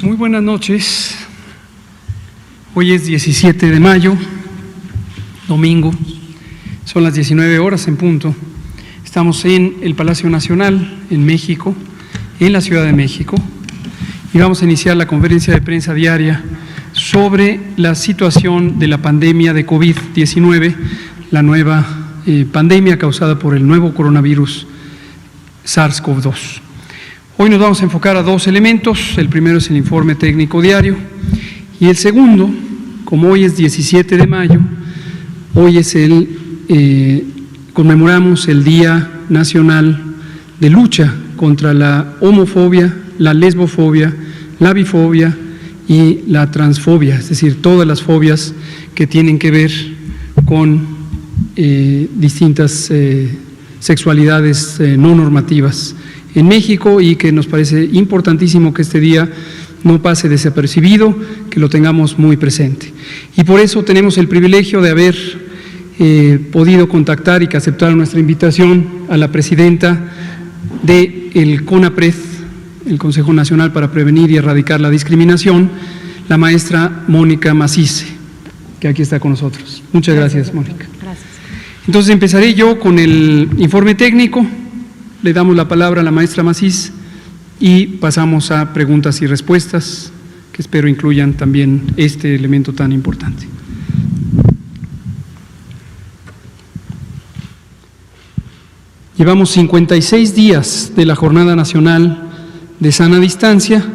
Muy buenas noches. Hoy es 17 de mayo, domingo. Son las 19 horas en punto. Estamos en el Palacio Nacional, en México, en la Ciudad de México, y vamos a iniciar la conferencia de prensa diaria sobre la situación de la pandemia de COVID-19, la nueva pandemia causada por el nuevo coronavirus SARS-CoV-2. Hoy nos vamos a enfocar a dos elementos. El primero es el informe técnico diario y el segundo, como hoy es 17 de mayo, hoy es conmemoramos el Día Nacional de Lucha contra la homofobia, la lesbofobia, la bifobia y la transfobia, es decir, todas las fobias que tienen que ver con distintas sexualidades no normativas en México, y que nos parece importantísimo que este día no pase desapercibido, que lo tengamos muy presente. Y por eso tenemos el privilegio de haber podido contactar y que aceptaron nuestra invitación a la presidenta del CONAPRED, el Consejo Nacional para Prevenir y Erradicar la Discriminación, la maestra Mónica Macice, que aquí está con nosotros. Muchas gracias, Mónica. Gracias. Entonces empezaré yo con el informe técnico. Le damos la palabra a la maestra Macice y pasamos a preguntas y respuestas, que espero incluyan también este elemento tan importante. Llevamos 56 días de la Jornada Nacional de Sana Distancia.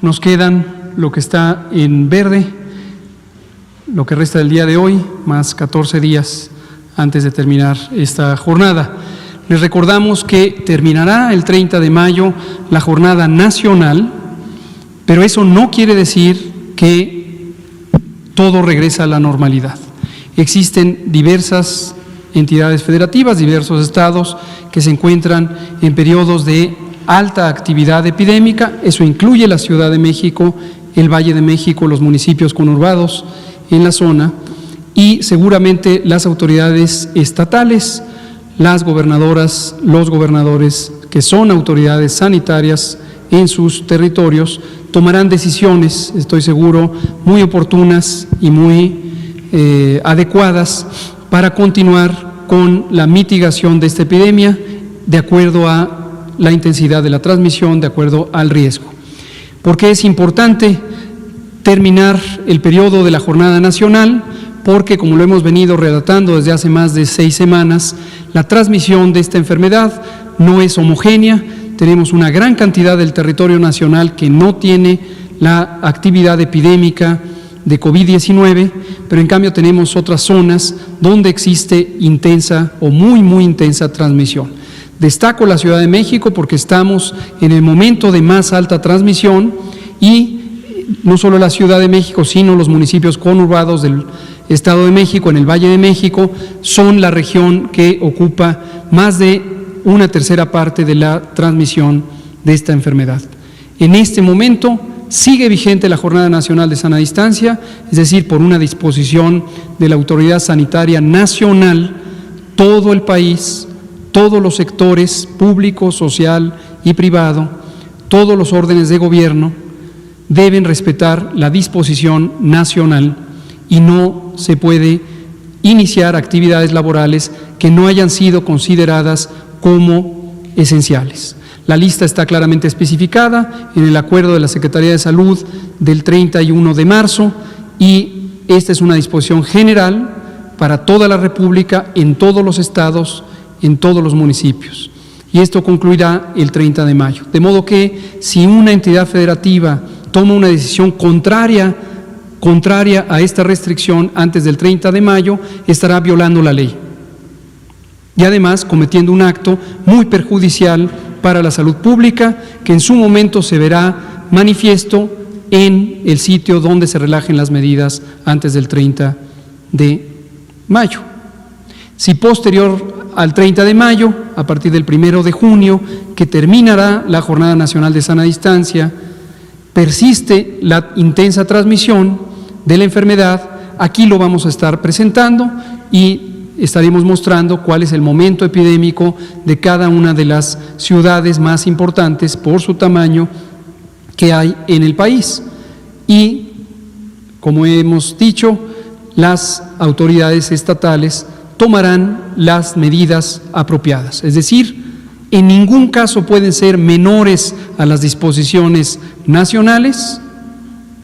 Nos quedan lo que está en verde, lo que resta del día de hoy, más 14 días antes de terminar esta jornada. Les recordamos que terminará el 30 de mayo la jornada nacional, pero eso no quiere decir que todo regresa a la normalidad. Existen diversas entidades federativas, diversos estados que se encuentran en periodos de alta actividad epidémica. Eso incluye la Ciudad de México, el Valle de México, los municipios conurbados en la zona, y seguramente las autoridades estatales, las gobernadoras, los gobernadores, que son autoridades sanitarias en sus territorios, tomarán decisiones, estoy seguro, muy oportunas y muy adecuadas para continuar con la mitigación de esta epidemia de acuerdo a la intensidad de la transmisión, de acuerdo al riesgo. ¿Por qué es importante terminar el periodo de la jornada nacional? Porque, como lo hemos venido relatando desde hace más de 6 semanas, la transmisión de esta enfermedad no es homogénea. Tenemos una gran cantidad del territorio nacional que no tiene la actividad epidémica de COVID-19, pero en cambio tenemos otras zonas donde existe intensa o muy intensa transmisión. Destaco la Ciudad de México porque estamos en el momento de más alta transmisión, y no solo la Ciudad de México, sino los municipios conurbados del Estado de México, en el Valle de México, son la región que ocupa más de una tercera parte de la transmisión de esta enfermedad. En este momento sigue vigente la Jornada Nacional de Sana Distancia, es decir, por una disposición de la Autoridad Sanitaria Nacional, todo el país, todos los sectores público, social y privado, todos los órdenes de gobierno deben respetar la disposición nacional, y no se puede iniciar actividades laborales que no hayan sido consideradas como esenciales. La lista está claramente especificada en el acuerdo de la Secretaría de Salud del 31 de marzo, y esta es una disposición general para toda la República, en todos los estados, en todos los municipios. Y esto concluirá el 30 de mayo. De modo que si una entidad federativa toma una decisión contraria a esta restricción antes del 30 de mayo, estará violando la ley y además cometiendo un acto muy perjudicial para la salud pública, que en su momento se verá manifiesto en el sitio donde se relajen las medidas antes del 30 de mayo. Si posterior al 30 de mayo, a partir del 1 de junio, que terminará la Jornada Nacional de Sana Distancia, persiste la intensa transmisión de la enfermedad, aquí lo vamos a estar presentando y estaremos mostrando cuál es el momento epidémico de cada una de las ciudades más importantes por su tamaño que hay en el país. Y, como hemos dicho, las autoridades estatales tomarán las medidas apropiadas. Es decir, en ningún caso pueden ser menores a las disposiciones nacionales.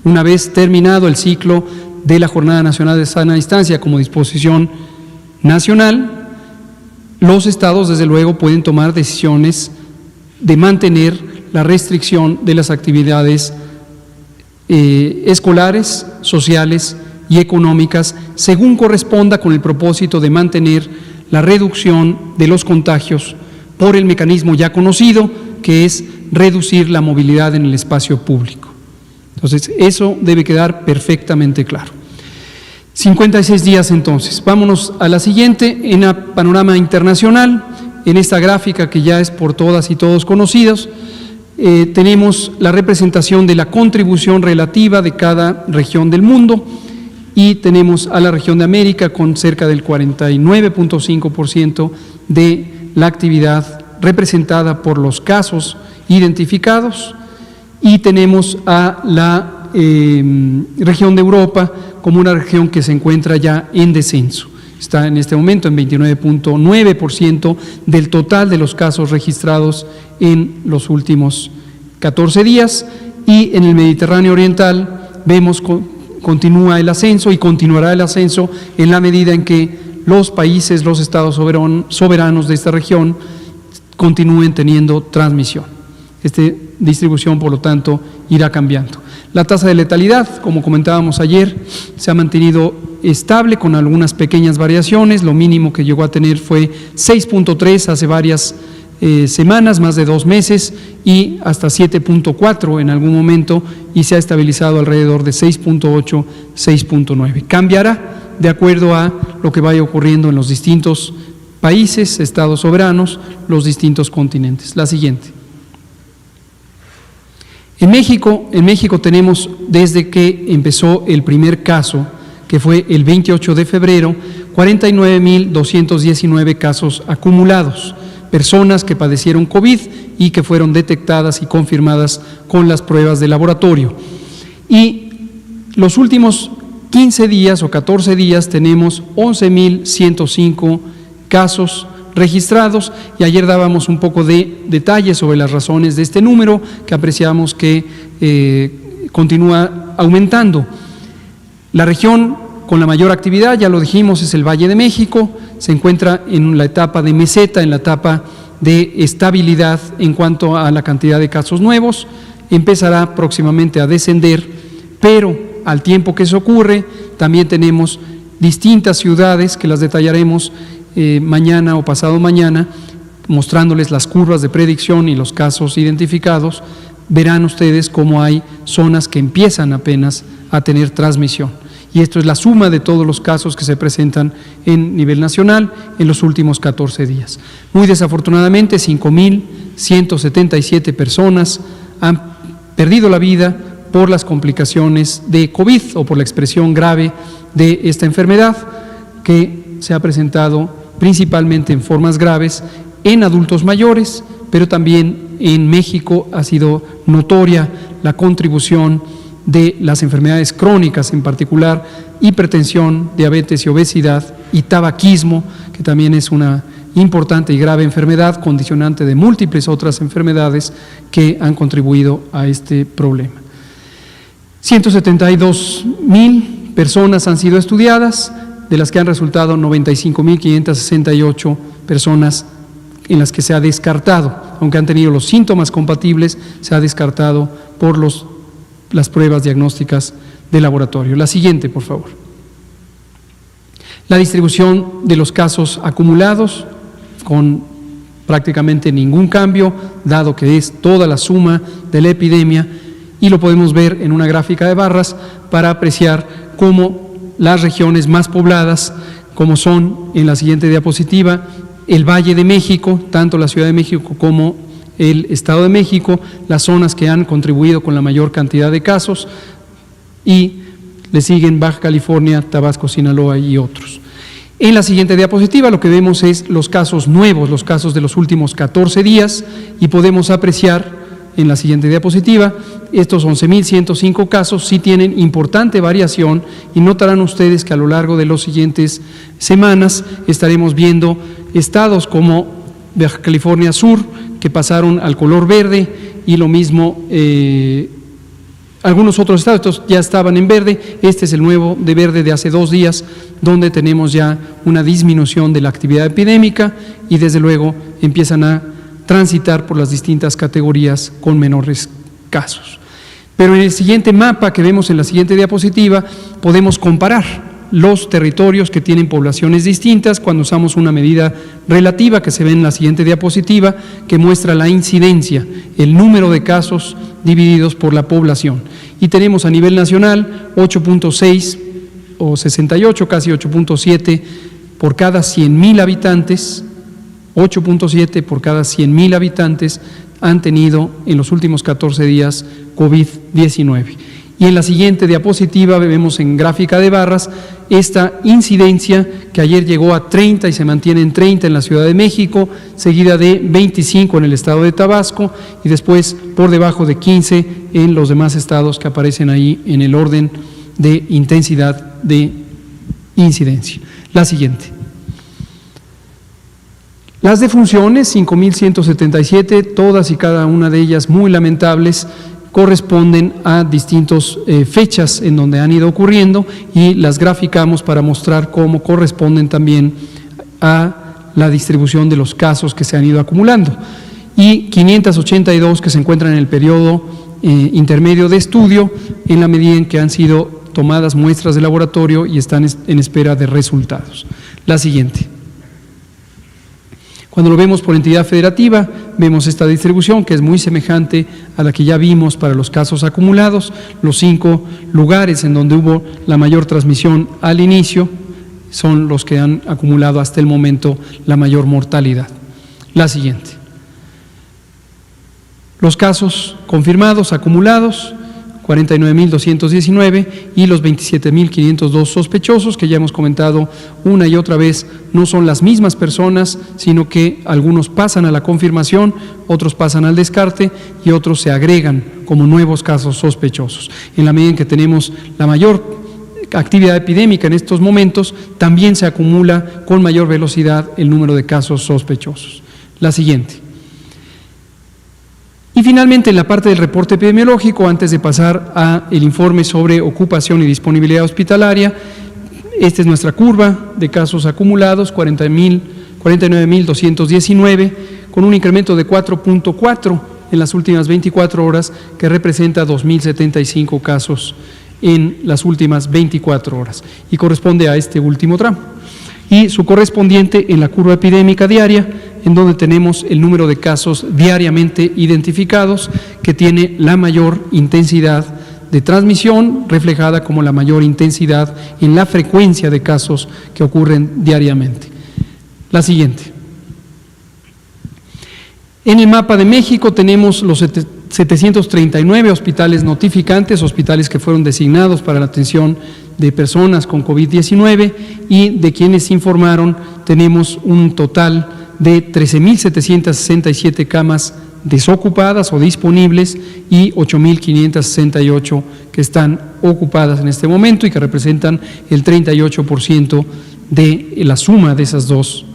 Una vez terminado el ciclo de la Jornada Nacional de Sana Distancia como disposición nacional, los estados, desde luego, pueden tomar decisiones de mantener la restricción de las actividades escolares, sociales y económicas, según corresponda, con el propósito de mantener la reducción de los contagios por el mecanismo ya conocido, que es reducir la movilidad en el espacio público. Entonces, eso debe quedar perfectamente claro. 56 días entonces. Vámonos a la siguiente, en el panorama internacional. En esta gráfica, que ya es por todas y todos conocidos, tenemos la representación de la contribución relativa de cada región del mundo, y tenemos a la región de América con cerca del 49.5% de la actividad representada por los casos identificados, y tenemos a la región de Europa como una región que se encuentra ya en descenso. Está en este momento en 29.9% del total de los casos registrados en los últimos 14 días, y en el Mediterráneo Oriental vemos continúa el ascenso y continuará el ascenso en la medida en que los países, los estados soberanos de esta región continúen teniendo transmisión. Esta distribución, por lo tanto, irá cambiando. La tasa de letalidad, como comentábamos ayer, se ha mantenido estable con algunas pequeñas variaciones. Lo mínimo que llegó a tener fue 6.3 hace varias semanas, más de 2 meses, y hasta 7.4 en algún momento, y se ha estabilizado alrededor de 6.8, 6.9. Cambiará de acuerdo a lo que vaya ocurriendo en los distintos países, estados soberanos, los distintos continentes. La siguiente. En México tenemos, desde que empezó el primer caso, que fue el 28 de febrero, 49.219 casos acumulados, personas que padecieron COVID y que fueron detectadas y confirmadas con las pruebas de laboratorio. Y los últimos 15 días o 14 días tenemos 11.105 casos registrados, y ayer dábamos un poco de detalles sobre las razones de este número, que apreciamos que continúa aumentando. La región con la mayor actividad, ya lo dijimos, es el Valle de México. Se encuentra en la etapa de meseta, en la etapa de estabilidad en cuanto a la cantidad de casos nuevos. Empezará próximamente a descender, pero al tiempo que eso ocurre, también tenemos distintas ciudades que las detallaremos mañana o pasado mañana, mostrándoles las curvas de predicción y los casos identificados. Verán ustedes cómo hay zonas que empiezan apenas a tener transmisión. Y esto es la suma de todos los casos que se presentan en nivel nacional en los últimos 14 días. Muy desafortunadamente, 5.177 personas han perdido la vida por las complicaciones de COVID o por la expresión grave de esta enfermedad, que se ha presentado principalmente en formas graves en adultos mayores, pero también en México ha sido notoria la contribución de las enfermedades crónicas, en particular hipertensión, diabetes y obesidad, y tabaquismo, que también es una importante y grave enfermedad, condicionante de múltiples otras enfermedades que han contribuido a este problema. 172.000 personas han sido estudiadas, de las que han resultado 95.568 personas en las que se ha descartado, aunque han tenido los síntomas compatibles, se ha descartado por las pruebas diagnósticas de laboratorio. La siguiente, por favor. La distribución de los casos acumulados, con prácticamente ningún cambio, dado que es toda la suma de la epidemia, y lo podemos ver en una gráfica de barras para apreciar cómo las regiones más pobladas, como son en la siguiente diapositiva, el Valle de México, tanto la Ciudad de México como el Estado de México, las zonas que han contribuido con la mayor cantidad de casos, y le siguen Baja California, Tabasco, Sinaloa y otros. En la siguiente diapositiva lo que vemos es los casos nuevos, los casos de los últimos 14 días, y podemos apreciar en la siguiente diapositiva. Estos 11.105 casos sí tienen importante variación y notarán ustedes que a lo largo de las siguientes semanas estaremos viendo estados como Baja California Sur, que pasaron al color verde, y lo mismo algunos otros estados. Estos ya estaban en verde. Este es el nuevo de verde de hace 2 días, donde tenemos ya una disminución de la actividad epidémica y desde luego empiezan a transitar por las distintas categorías con menores casos. Pero en el siguiente mapa que vemos en la siguiente diapositiva podemos comparar los territorios que tienen poblaciones distintas cuando usamos una medida relativa que se ve en la siguiente diapositiva, que muestra la incidencia, el número de casos divididos por la población. Y tenemos a nivel nacional 8.6 o 68, casi 8.7 por cada 100.000 habitantes, 8.7 por cada 100.000 habitantes han tenido en los últimos 14 días COVID-19. Y en la siguiente diapositiva vemos en gráfica de barras esta incidencia que ayer llegó a 30 y se mantiene en 30 en la Ciudad de México, seguida de 25 en el estado de Tabasco y después por debajo de 15 en los demás estados que aparecen ahí en el orden de intensidad de incidencia. La siguiente. Las defunciones, 5.177, todas y cada una de ellas muy lamentables, corresponden a distintas fechas en donde han ido ocurriendo y las graficamos para mostrar cómo corresponden también a la distribución de los casos que se han ido acumulando. Y 582 que se encuentran en el periodo intermedio de estudio, en la medida en que han sido tomadas muestras de laboratorio y están en espera de resultados. La siguiente. Cuando lo vemos por entidad federativa, vemos esta distribución que es muy semejante a la que ya vimos para los casos acumulados. Los 5 lugares en donde hubo la mayor transmisión al inicio son los que han acumulado hasta el momento la mayor mortalidad. La siguiente. Los casos confirmados, acumulados, 49.219 y los 27.502 sospechosos, que ya hemos comentado una y otra vez, no son las mismas personas, sino que algunos pasan a la confirmación, otros pasan al descarte y otros se agregan como nuevos casos sospechosos. En la medida en que tenemos la mayor actividad epidémica en estos momentos, también se acumula con mayor velocidad el número de casos sospechosos. La siguiente. Y finalmente, en la parte del reporte epidemiológico, antes de pasar al informe sobre ocupación y disponibilidad hospitalaria, esta es nuestra curva de casos acumulados, 49.219, con un incremento de 4.4 en las últimas 24 horas, que representa 2.075 casos en las últimas 24 horas, y corresponde a este último tramo. Y su correspondiente en la curva epidémica diaria, en donde tenemos el número de casos diariamente identificados, que tiene la mayor intensidad de transmisión, reflejada como la mayor intensidad en la frecuencia de casos que ocurren diariamente. La siguiente. En el mapa de México tenemos los 739 hospitales notificantes, hospitales que fueron designados para la atención de personas con COVID-19, y de quienes informaron tenemos un total de 13.767 camas desocupadas o disponibles y 8.568 que están ocupadas en este momento y que representan el 38% de la suma de esas dos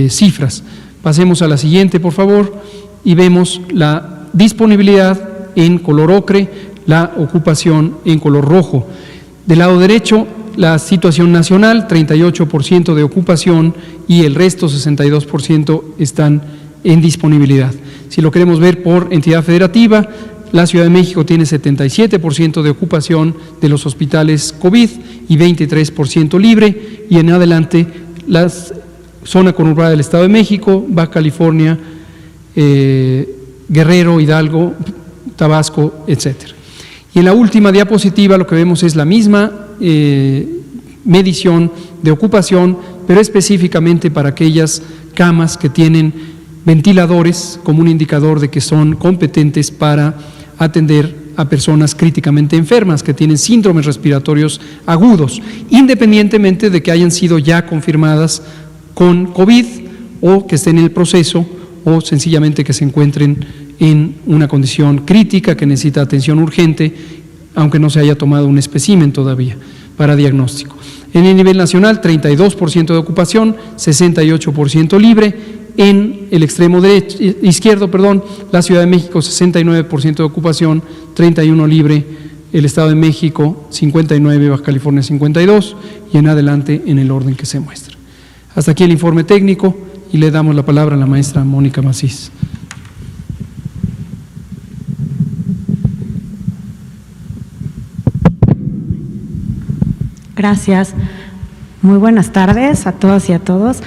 cifras. Pasemos a la siguiente, por favor, y vemos la disponibilidad en color ocre, la ocupación en color rojo. Del lado derecho, la situación nacional, 38% de ocupación y el resto, 62%, están en disponibilidad. Si lo queremos ver por entidad federativa, la Ciudad de México tiene 77% de ocupación de los hospitales COVID y 23% libre, y en adelante la zona conurbada del Estado de México, Baja California, Guerrero, Hidalgo, Tabasco, etcétera. Y en la última diapositiva lo que vemos es la misma medición de ocupación, pero específicamente para aquellas camas que tienen ventiladores como un indicador de que son competentes para atender a personas críticamente enfermas que tienen síndromes respiratorios agudos, independientemente de que hayan sido ya confirmadas con COVID o que estén en el proceso o sencillamente que se encuentren en una condición crítica que necesita atención urgente, aunque no se haya tomado un espécimen todavía para diagnóstico. En el nivel nacional, 32% de ocupación, 68% libre. En el extremo izquierdo, la Ciudad de México, 69% de ocupación, 31% libre. El Estado de México, 59%, Baja California, 52%, y en adelante en el orden que se muestra. Hasta aquí el informe técnico, y le damos la palabra a la maestra Mónica Macís. Gracias. Muy buenas tardes a todas y a todos.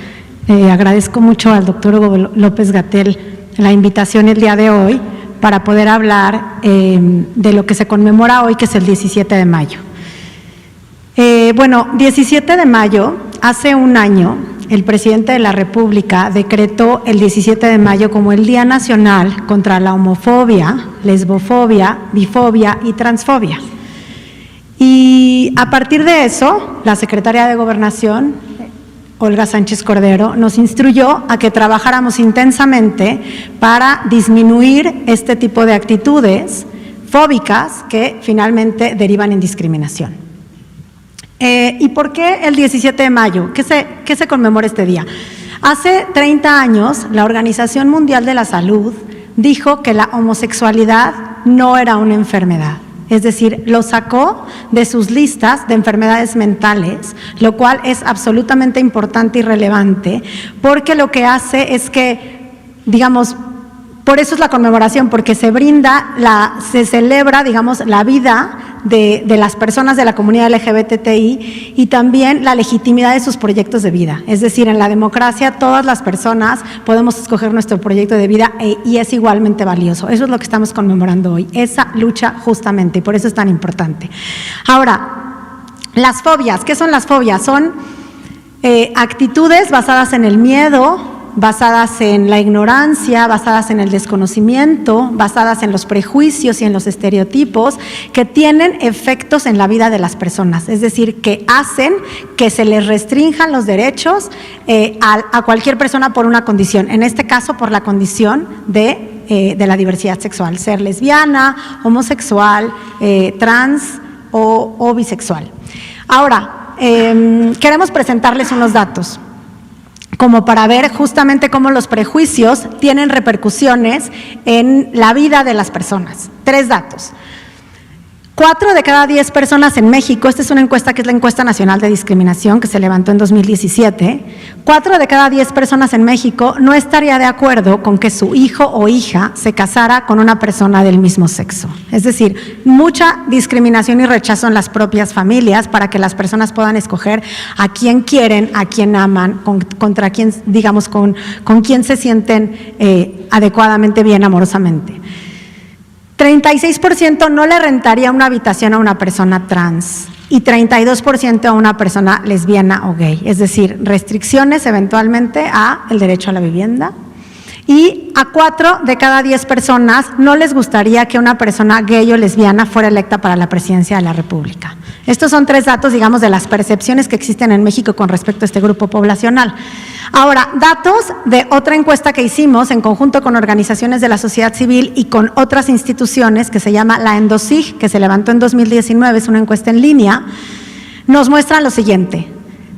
Agradezco mucho al doctor Hugo López-Gatell la invitación el día de hoy para poder hablar de lo que se conmemora hoy, que es el 17 de mayo. 17 de mayo, hace un año, el presidente de la República decretó el 17 de mayo como el Día Nacional contra la homofobia, lesbofobia, bifobia y transfobia. Y a partir de eso, la secretaria de Gobernación, Olga Sánchez Cordero, nos instruyó a que trabajáramos intensamente para disminuir este tipo de actitudes fóbicas que finalmente derivan en discriminación. ¿Y por qué el 17 de mayo? ¿Qué se conmemora este día? Hace 30 años, la Organización Mundial de la Salud dijo que la homosexualidad no era una enfermedad. Es decir, lo sacó de sus listas de enfermedades mentales, lo cual es absolutamente importante y relevante, porque lo que hace es que, digamos, por eso es la conmemoración, porque se celebra, digamos, la vida de las personas de la comunidad LGBTI y también la legitimidad de sus proyectos de vida. Es decir, en la democracia todas las personas podemos escoger nuestro proyecto de vida y es igualmente valioso. Eso es lo que estamos conmemorando hoy, esa lucha justamente, y por eso es tan importante. Ahora, las fobias, ¿qué son las fobias? Son actitudes basadas en el miedo, basadas en la ignorancia, basadas en el desconocimiento, basadas en los prejuicios y en los estereotipos que tienen efectos en la vida de las personas, es decir, que hacen que se les restrinjan los derechos a cualquier persona por una condición, en este caso por la condición de la diversidad sexual, ser lesbiana, homosexual, trans o bisexual. Ahora, queremos presentarles unos datos, como para ver justamente cómo los prejuicios tienen repercusiones en la vida de las personas. 3 datos. 4 de cada 10 personas en México, esta es una encuesta que es la encuesta nacional de discriminación que se levantó en 2017, 4 de cada 10 personas en México no estaría de acuerdo con que su hijo o hija se casara con una persona del mismo sexo. Es decir, mucha discriminación y rechazo en las propias familias para que las personas puedan escoger a quién quieren, a quién aman, contra quién, digamos, con quién se sienten adecuadamente bien amorosamente. 36% no le rentaría una habitación a una persona trans y 32% a una persona lesbiana o gay, es decir, restricciones eventualmente a el derecho a la vivienda. Y a 4 de cada 10 personas no les gustaría que una persona gay o lesbiana fuera electa para la presidencia de la República. Estos son 3 datos, digamos, de las percepciones que existen en México con respecto a este grupo poblacional. Ahora, datos de otra encuesta que hicimos en conjunto con organizaciones de la sociedad civil y con otras instituciones que se llama la Endosig, que se levantó en 2019, es una encuesta en línea, nos muestran lo siguiente: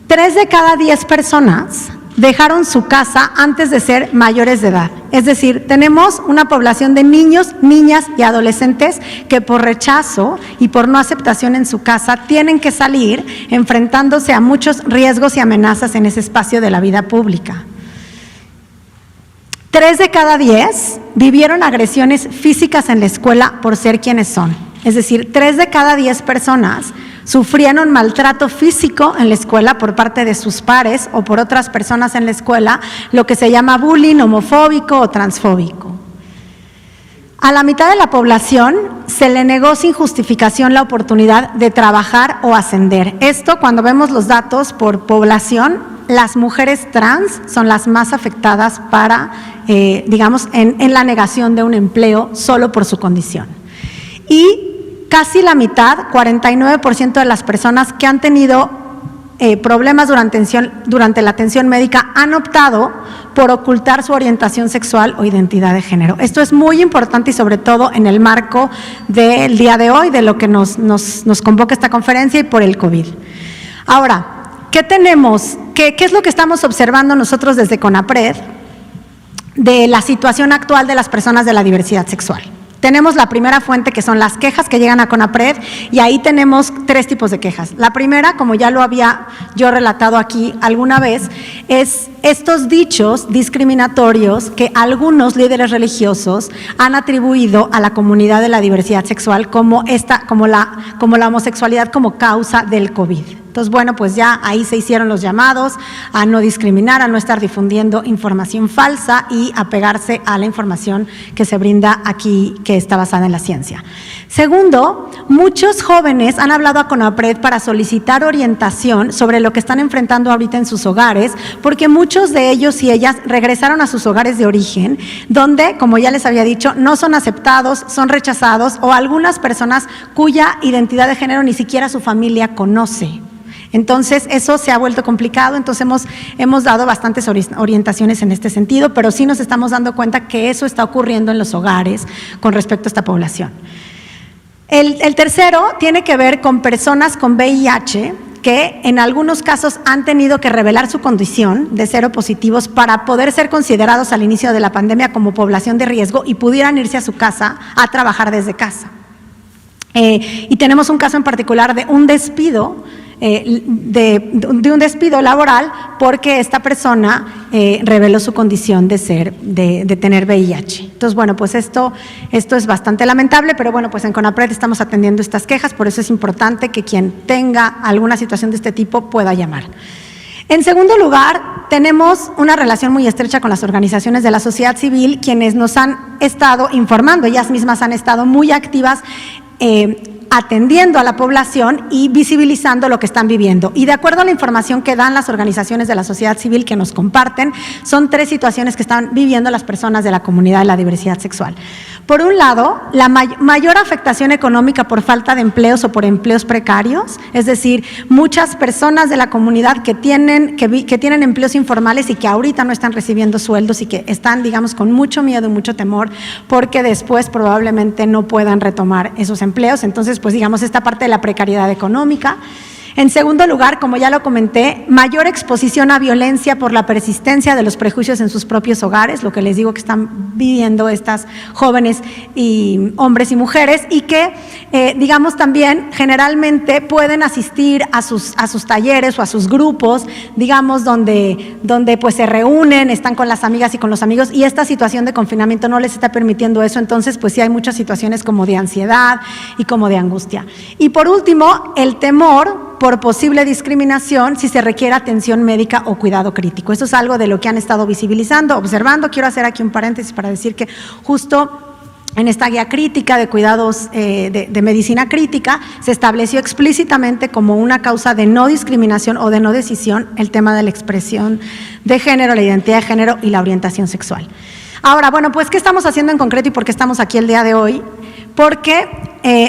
3 de cada 10 personas dejaron su casa antes de ser mayores de edad. Es decir, tenemos una población de niños, niñas y adolescentes que por rechazo y por no aceptación en su casa tienen que salir enfrentándose a muchos riesgos y amenazas en ese espacio de la vida pública. 3 de cada 10 vivieron agresiones físicas en la escuela por ser quienes son. Es decir, 3 de cada 10 personas sufrieron maltrato físico en la escuela por parte de sus pares o por otras personas en la escuela, lo que se llama bullying homofóbico o transfóbico. A la mitad de la población se le negó sin justificación la oportunidad de trabajar o ascender. Esto, cuando vemos los datos por población, las mujeres trans son las más afectadas para, digamos, en la negación de un empleo solo por su condición. Y casi la mitad, 49% de las personas que han tenido problemas durante la atención médica han optado por ocultar su orientación sexual o identidad de género. Esto es muy importante y sobre todo en el marco del día de hoy, de lo que nos convoca esta conferencia y por el COVID. Ahora, ¿qué tenemos? ¿Qué es lo que estamos observando nosotros desde CONAPRED de la situación actual de las personas de la diversidad sexual? Tenemos la primera fuente, que son las quejas que llegan a CONAPRED, y ahí tenemos 3 tipos de quejas. La primera, como ya lo había yo relatado aquí alguna vez, es estos dichos discriminatorios que algunos líderes religiosos han atribuido a la comunidad de la diversidad sexual como la homosexualidad como causa del COVID. Entonces, bueno, pues ya ahí se hicieron los llamados a no discriminar, a no estar difundiendo información falsa y a pegarse a la información que se brinda aquí, que está basada en la ciencia. Segundo, muchos jóvenes han hablado a CONAPRED para solicitar orientación sobre lo que están enfrentando ahorita en sus hogares, porque muchos de ellos y ellas regresaron a sus hogares de origen, donde, como ya les había dicho, no son aceptados, son rechazados, o algunas personas cuya identidad de género ni siquiera su familia conoce. Entonces, eso se ha vuelto complicado. Entonces, hemos dado bastantes orientaciones en este sentido, pero sí nos estamos dando cuenta que eso está ocurriendo en los hogares con respecto a esta población. El tercero tiene que ver con personas con VIH que en algunos casos han tenido que revelar su condición de seropositivos para poder ser considerados al inicio de la pandemia como población de riesgo y pudieran irse a su casa a trabajar desde casa. Y tenemos un caso en particular de un despido, de un despido laboral porque esta persona reveló su condición de tener VIH. Entonces, bueno, pues esto es bastante lamentable, pero bueno, pues en CONAPRED estamos atendiendo estas quejas, por eso es importante que quien tenga alguna situación de este tipo pueda llamar. En segundo lugar, tenemos una relación muy estrecha con las organizaciones de la sociedad civil, quienes nos han estado informando, ellas mismas han estado muy activas atendiendo a la población y visibilizando lo que están viviendo. Y de acuerdo a la información que dan las organizaciones de la sociedad civil que nos comparten, son 3 situaciones que están viviendo las personas de la comunidad de la diversidad sexual. Por un lado, la mayor afectación económica por falta de empleos o por empleos precarios, es decir, muchas personas de la comunidad que tienen empleos informales y que ahorita no están recibiendo sueldos y que están, digamos, con mucho miedo y mucho temor porque después probablemente no puedan retomar esos empleos. Entonces, pues digamos, esta parte de la precariedad económica. En segundo lugar, como ya lo comenté, mayor exposición a violencia por la persistencia de los prejuicios en sus propios hogares, lo que les digo que están viviendo estas jóvenes y hombres y mujeres, y que, digamos, también generalmente pueden asistir a sus talleres o a sus grupos, digamos, donde pues se reúnen, están con las amigas y con los amigos, y esta situación de confinamiento no les está permitiendo eso. Entonces, pues sí hay muchas situaciones como de ansiedad y como de angustia. Y por último, el temor por posible discriminación si se requiere atención médica o cuidado crítico. Eso es algo de lo que han estado visibilizando, observando. Quiero hacer aquí un paréntesis para decir que justo en esta guía crítica de cuidados de medicina crítica se estableció explícitamente como una causa de no discriminación o de no decisión el tema de la expresión de género, la identidad de género y la orientación sexual. Ahora, bueno, pues ¿qué estamos haciendo en concreto y por qué estamos aquí el día de hoy? Porque,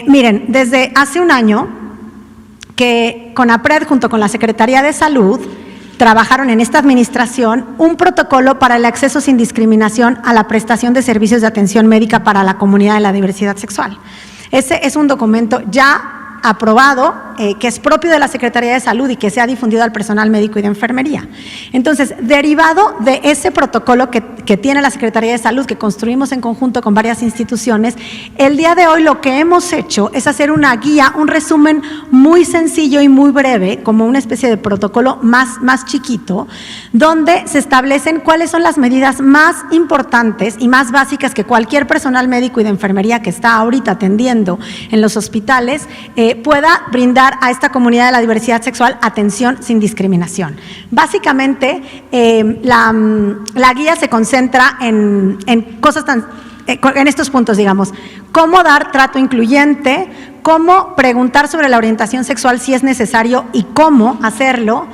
miren, desde hace un año que CONAPRED junto con la Secretaría de Salud trabajaron en esta administración un protocolo para el acceso sin discriminación a la prestación de servicios de atención médica para la comunidad de la diversidad sexual. Ese es un documento ya aprobado, que es propio de la Secretaría de Salud y que se ha difundido al personal médico y de enfermería. Entonces, derivado de ese protocolo que tiene la Secretaría de Salud, que construimos en conjunto con varias instituciones, el día de hoy lo que hemos hecho es hacer una guía, un resumen muy sencillo y muy breve, como una especie de protocolo más chiquito, donde se establecen cuáles son las medidas más importantes y más básicas que cualquier personal médico y de enfermería que está ahorita atendiendo en los hospitales pueda brindar a esta comunidad de la diversidad sexual atención sin discriminación. Básicamente, la guía se concentra en cosas en estos puntos, digamos, cómo dar trato incluyente, cómo preguntar sobre la orientación sexual si es necesario y cómo hacerlo.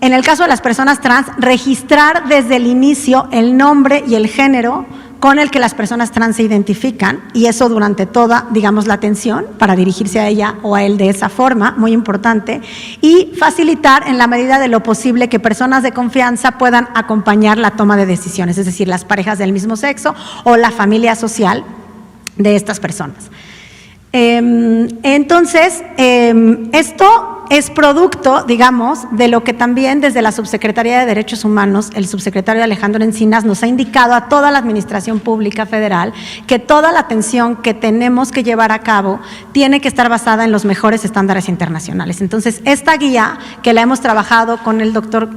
En el caso de las personas trans, registrar desde el inicio el nombre y el género con el que las personas trans se identifican, y eso durante toda, digamos, la atención, para dirigirse a ella o a él de esa forma, muy importante, y facilitar en la medida de lo posible que personas de confianza puedan acompañar la toma de decisiones, es decir, las parejas del mismo sexo o la familia social de estas personas. Entonces, esto es producto, digamos, de lo que también desde la Subsecretaría de Derechos Humanos, el subsecretario Alejandro Encinas nos ha indicado a toda la Administración Pública Federal que toda la atención que tenemos que llevar a cabo tiene que estar basada en los mejores estándares internacionales. Entonces, esta guía que la hemos trabajado con el doctor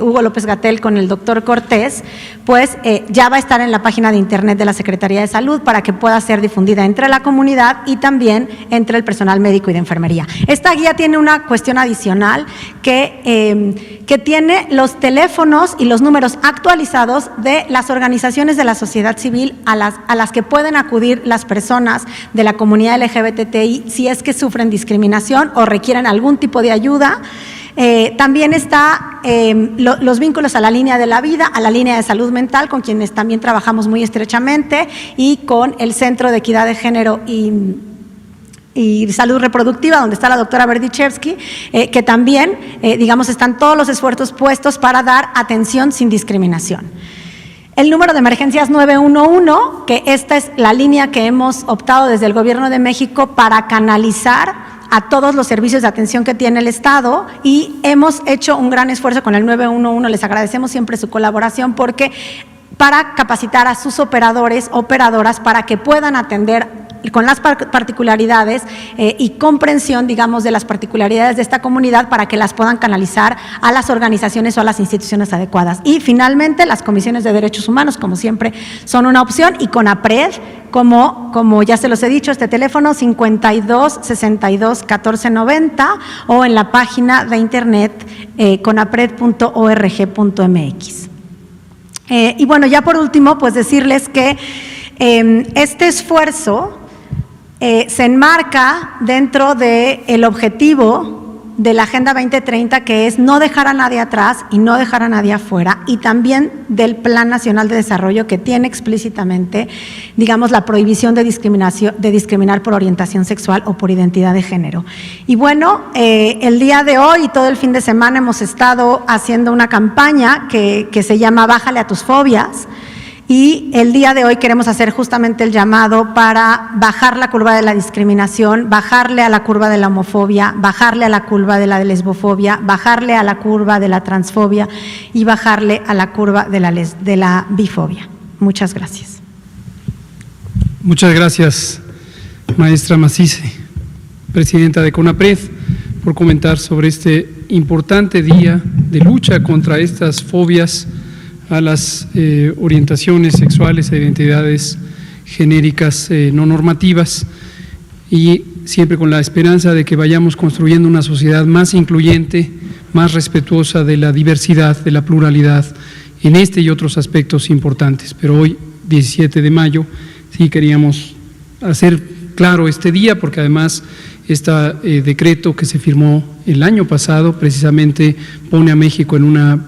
Hugo López-Gatell, con el doctor Cortés, pues ya va a estar en la página de internet de la Secretaría de Salud para que pueda ser difundida entre la comunidad y también entre el personal médico y de enfermería. Esta guía tiene una cuestión adicional que tiene los teléfonos y los números actualizados de las organizaciones de la sociedad civil a las que pueden acudir las personas de la comunidad LGBTI si es que sufren discriminación o requieren algún tipo de ayuda. También está los vínculos a la línea de la vida, a la línea de salud mental, con quienes también trabajamos muy estrechamente, y con el Centro de Equidad de Género y Salud Reproductiva, donde está la doctora Berdichevsky, que también, digamos, están todos los esfuerzos puestos para dar atención sin discriminación. El número de emergencias 911, que esta es la línea que hemos optado desde el Gobierno de México para canalizar a todos los servicios de atención que tiene el Estado, y hemos hecho un gran esfuerzo con el 911, les agradecemos siempre su colaboración, porque para capacitar a sus operadores, operadoras, para que puedan atender con las particularidades y comprensión, digamos, de las particularidades de esta comunidad, para que las puedan canalizar a las organizaciones o a las instituciones adecuadas. Y finalmente, las comisiones de derechos humanos, como siempre, son una opción, y CONAPRED, como ya se los he dicho, este teléfono 52 62 14 90, o en la página de internet conapred.org.mx. Y bueno, ya por último, pues decirles que este esfuerzo se enmarca dentro del objetivo de la Agenda 2030, que es no dejar a nadie atrás y no dejar a nadie afuera, y también del Plan Nacional de Desarrollo, que tiene explícitamente, digamos, la prohibición de discriminar por orientación sexual o por identidad de género. Y bueno, el día de hoy y todo el fin de semana hemos estado haciendo una campaña que se llama Bájale a tus fobias. Y el día de hoy queremos hacer justamente el llamado para bajar la curva de la discriminación, bajarle a la curva de la homofobia, bajarle a la curva de la lesbofobia, bajarle a la curva de la transfobia y bajarle a la curva de la bifobia. Muchas gracias. Muchas gracias, maestra Macice, presidenta de CONAPRED, por comentar sobre este importante día de lucha contra estas fobias a las orientaciones sexuales e identidades genéricas no normativas, y siempre con la esperanza de que vayamos construyendo una sociedad más incluyente, más respetuosa de la diversidad, de la pluralidad, en este y otros aspectos importantes. Pero hoy, 17 de mayo, sí queríamos hacer claro este día, porque además este decreto que se firmó el año pasado precisamente pone a México en una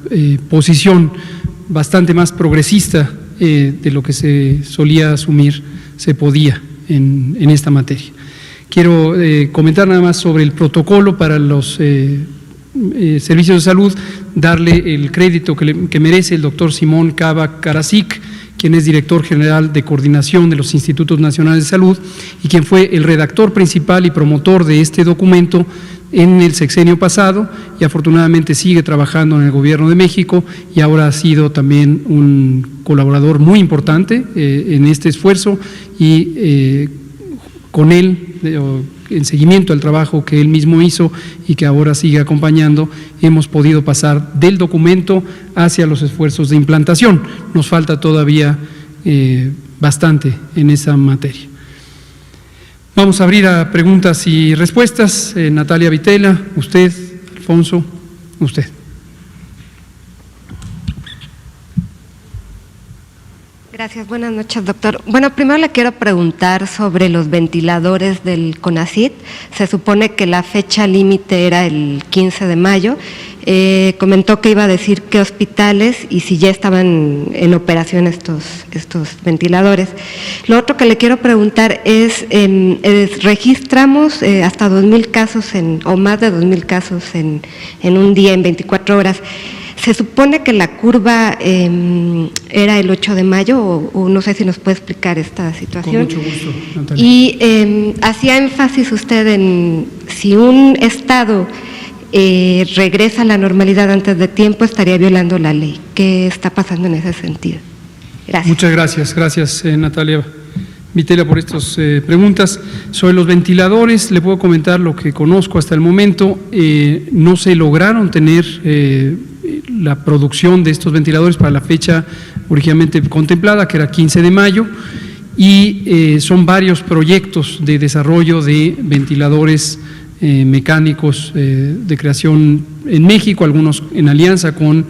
posición bastante más progresista de lo que se solía asumir se podía en esta materia. Quiero comentar nada más sobre el protocolo para los servicios de salud, darle el crédito que merece el doctor Simón Cava Karasik, quien es director general de coordinación de los Institutos Nacionales de Salud y quien fue el redactor principal y promotor de este documento en el sexenio pasado, y afortunadamente sigue trabajando en el Gobierno de México, y ahora ha sido también un colaborador muy importante en este esfuerzo, y con él, en seguimiento al trabajo que él mismo hizo y que ahora sigue acompañando, hemos podido pasar del documento hacia los esfuerzos de implantación. Nos falta todavía bastante en esa materia. Vamos a abrir a preguntas y respuestas. Natalia Vitela, usted, Alfonso, usted. Gracias, buenas noches, doctor. Bueno, primero le quiero preguntar sobre los ventiladores del CONACYT. Se supone que la fecha límite era el 15 de mayo. Comentó que iba a decir qué hospitales y si ya estaban en operación estos ventiladores. Lo otro que le quiero preguntar es registramos hasta 2,000 casos o más de 2,000 casos en un día, en 24 horas. Se supone que la curva era el 8 de mayo o no sé si nos puede explicar esta situación. Con mucho gusto, Natalia. Y hacía énfasis usted en si un estado regresa a la normalidad antes de tiempo, estaría violando la ley. ¿Qué está pasando en ese sentido? Gracias. Muchas gracias. Gracias, Natalia Vitela, por estas preguntas. Sobre los ventiladores, le puedo comentar lo que conozco hasta el momento. No se lograron tener la producción de estos ventiladores para la fecha originalmente contemplada, que era 15 de mayo, y son varios proyectos de desarrollo de ventiladores mecánicos de creación en México, algunos en alianza con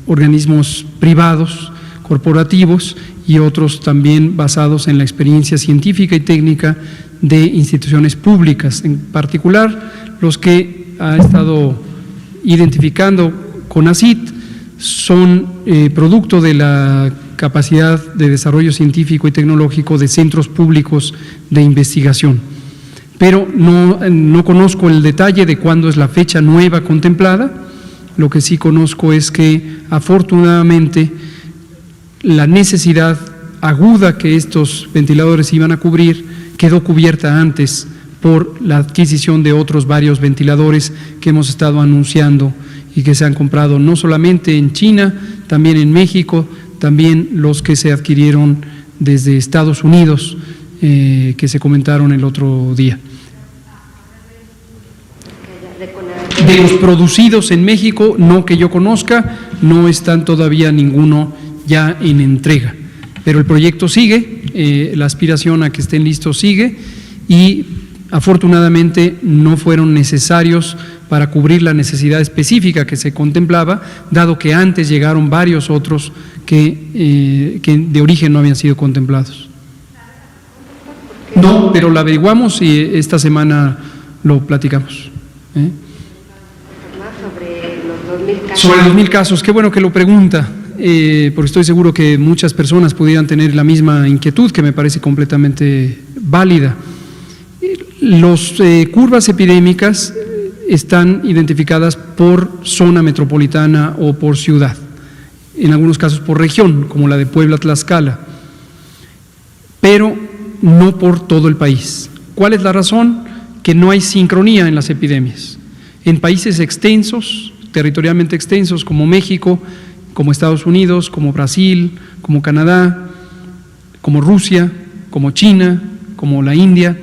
organismos privados, corporativos, y otros también basados en la experiencia científica y técnica de instituciones públicas, en particular los que ha estado identificando CONACYT son producto de la capacidad de desarrollo científico y tecnológico de centros públicos de investigación. Pero no conozco el detalle de cuándo es la fecha nueva contemplada. Lo que sí conozco es que afortunadamente la necesidad aguda que estos ventiladores iban a cubrir quedó cubierta antes por la adquisición de otros varios ventiladores que hemos estado anunciando y que se han comprado no solamente en China, también en México, también los que se adquirieron desde Estados Unidos, que se comentaron el otro día. De los producidos en México, no que yo conozca, no están todavía ninguno ya en entrega, pero el proyecto sigue, la aspiración a que estén listos sigue y afortunadamente no fueron necesarios para cubrir la necesidad específica que se contemplaba, dado que antes llegaron varios otros que de origen no habían sido contemplados. No, pero la averiguamos y esta semana lo platicamos. Sobre los 2,000 casos, qué bueno que lo pregunta, porque estoy seguro que muchas personas pudieran tener la misma inquietud, que me parece completamente válida. Las curvas epidémicas están identificadas por zona metropolitana o por ciudad, en algunos casos por región, como la de Puebla-Tlaxcala, pero no por todo el país. ¿Cuál es la razón? Que no hay sincronía en las epidemias. En países extensos, territorialmente extensos, como México, como Estados Unidos, como Brasil, como Canadá, como Rusia, como China, como la India,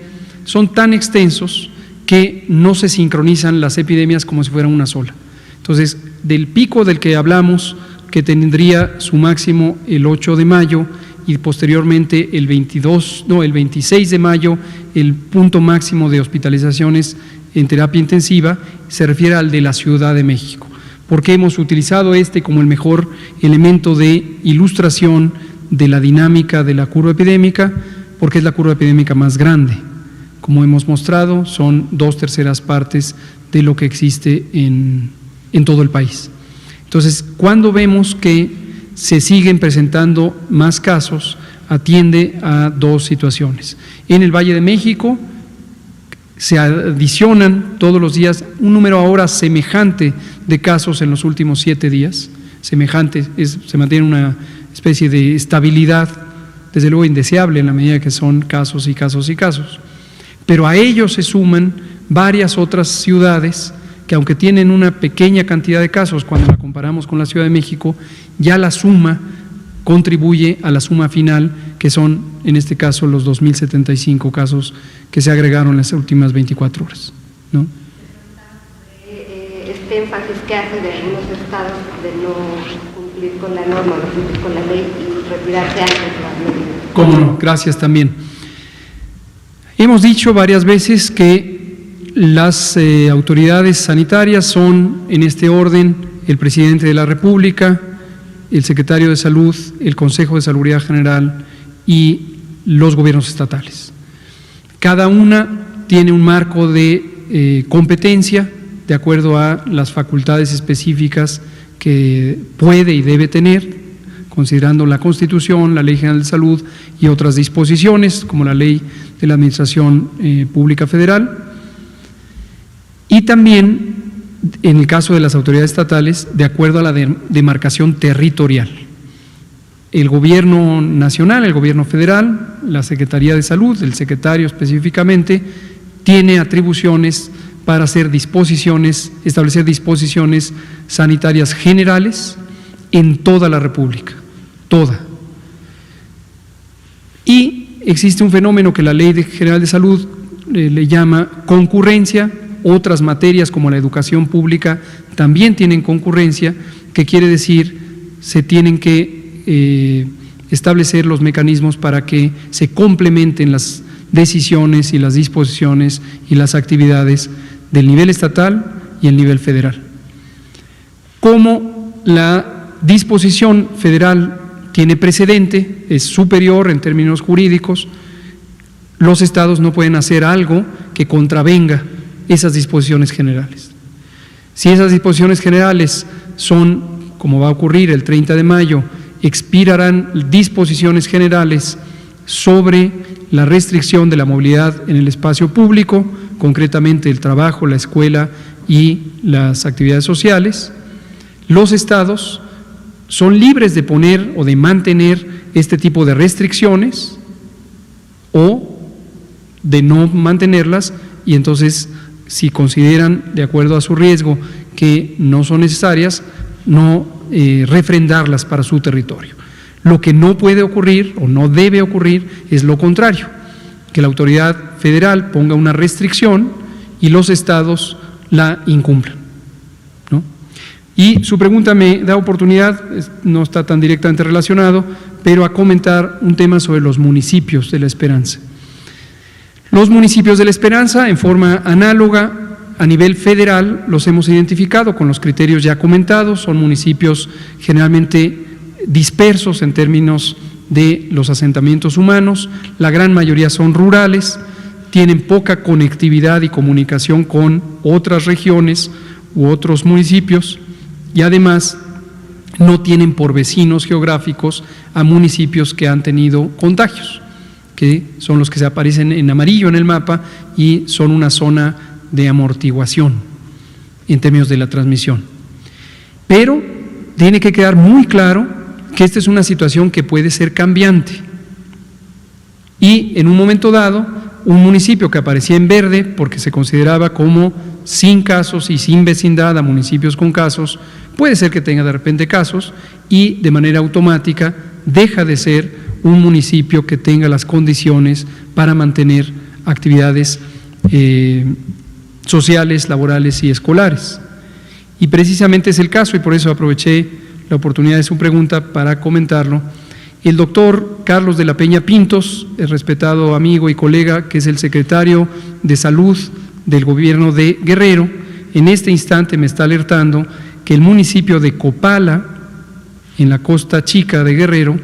son tan extensos que no se sincronizan las epidemias como si fuera una sola. Entonces, del pico del que hablamos, que tendría su máximo el 8 de mayo y posteriormente el 26 de mayo, el punto máximo de hospitalizaciones en terapia intensiva, se refiere al de la Ciudad de México, porque hemos utilizado como el mejor elemento de ilustración de la dinámica de la curva epidémica, porque es la curva epidémica más grande. Como hemos mostrado, son 2/3 partes de lo que existe en todo el país. Entonces, cuando vemos que se siguen presentando más casos, atiende a dos situaciones. En el Valle de México se adicionan todos los días un número ahora semejante de casos en los últimos 7 días, semejante, se mantiene una especie de estabilidad, desde luego indeseable en la medida que son casos y casos y casos. Pero a ellos se suman varias otras ciudades que, aunque tienen una pequeña cantidad de casos cuando la comparamos con la Ciudad de México, ya la suma contribuye a la suma final, que son en este caso los 2,075 casos que se agregaron en las últimas 24 horas, ¿no? Este énfasis que hace de algunos estados de no cumplir con la norma, no cumplir con la ley y retirarse antes de las medidas. ¿Cómo no? Gracias también. Hemos dicho varias veces que las autoridades sanitarias son, en este orden, el presidente de la República, el secretario de Salud, el Consejo de Salubridad General y los gobiernos estatales. Cada una tiene un marco de competencia de acuerdo a las facultades específicas que puede y debe tener, considerando la Constitución, la Ley General de Salud y otras disposiciones, como la Ley de la Administración Pública Federal. Y también, en el caso de las autoridades estatales, de acuerdo a la demarcación territorial. El Gobierno nacional, el Gobierno federal, la Secretaría de Salud, el secretario específicamente, tiene atribuciones para hacer disposiciones, establecer disposiciones sanitarias generales en toda la República, toda. Y existe un fenómeno que la Ley General de Salud le llama concurrencia. Otras materias como la educación pública también tienen concurrencia, que quiere decir se tienen que establecer los mecanismos para que se complementen las decisiones y las disposiciones y las actividades del nivel estatal y el nivel federal. Como la disposición federal tiene precedente, es superior en términos jurídicos, los estados no pueden hacer algo que contravenga esas disposiciones generales. Si esas disposiciones generales son, como va a ocurrir el 30 de mayo, expirarán disposiciones generales sobre la restricción de la movilidad en el espacio público, concretamente el trabajo, la escuela y las actividades sociales. Los estados son libres de poner o de mantener este tipo de restricciones o de no mantenerlas, y entonces, si consideran, de acuerdo a su riesgo, que no son necesarias, no refrendarlas para su territorio. Lo que no puede ocurrir o no debe ocurrir es lo contrario, que la autoridad federal ponga una restricción y los estados la incumplan, ¿no? Y su pregunta me da oportunidad, no está tan directamente relacionado, pero a comentar un tema sobre los municipios de La Esperanza. Los municipios de La Esperanza, en forma análoga, a nivel federal, los hemos identificado con los criterios ya comentados. Son municipios generalmente dispersos en términos de los asentamientos humanos, la gran mayoría son rurales, tienen poca conectividad y comunicación con otras regiones u otros municipios, y además no tienen por vecinos geográficos a municipios que han tenido contagios, que son los que se aparecen en amarillo en el mapa y son una zona de amortiguación en términos de la transmisión. Pero tiene que quedar muy claro que esta es una situación que puede ser cambiante, y en un momento dado, un municipio que aparecía en verde porque se consideraba como sin casos y sin vecindad a municipios con casos, puede ser que tenga de repente casos y de manera automática deja de ser un municipio que tenga las condiciones para mantener actividades sociales, laborales y escolares. Y precisamente es el caso, y por eso aproveché la oportunidad de su pregunta para comentarlo. El doctor Carlos de la Peña Pintos, el respetado amigo y colega, que es el secretario de Salud del gobierno de Guerrero, en este instante me está alertando que el municipio de Copala, en la costa chica de Guerrero,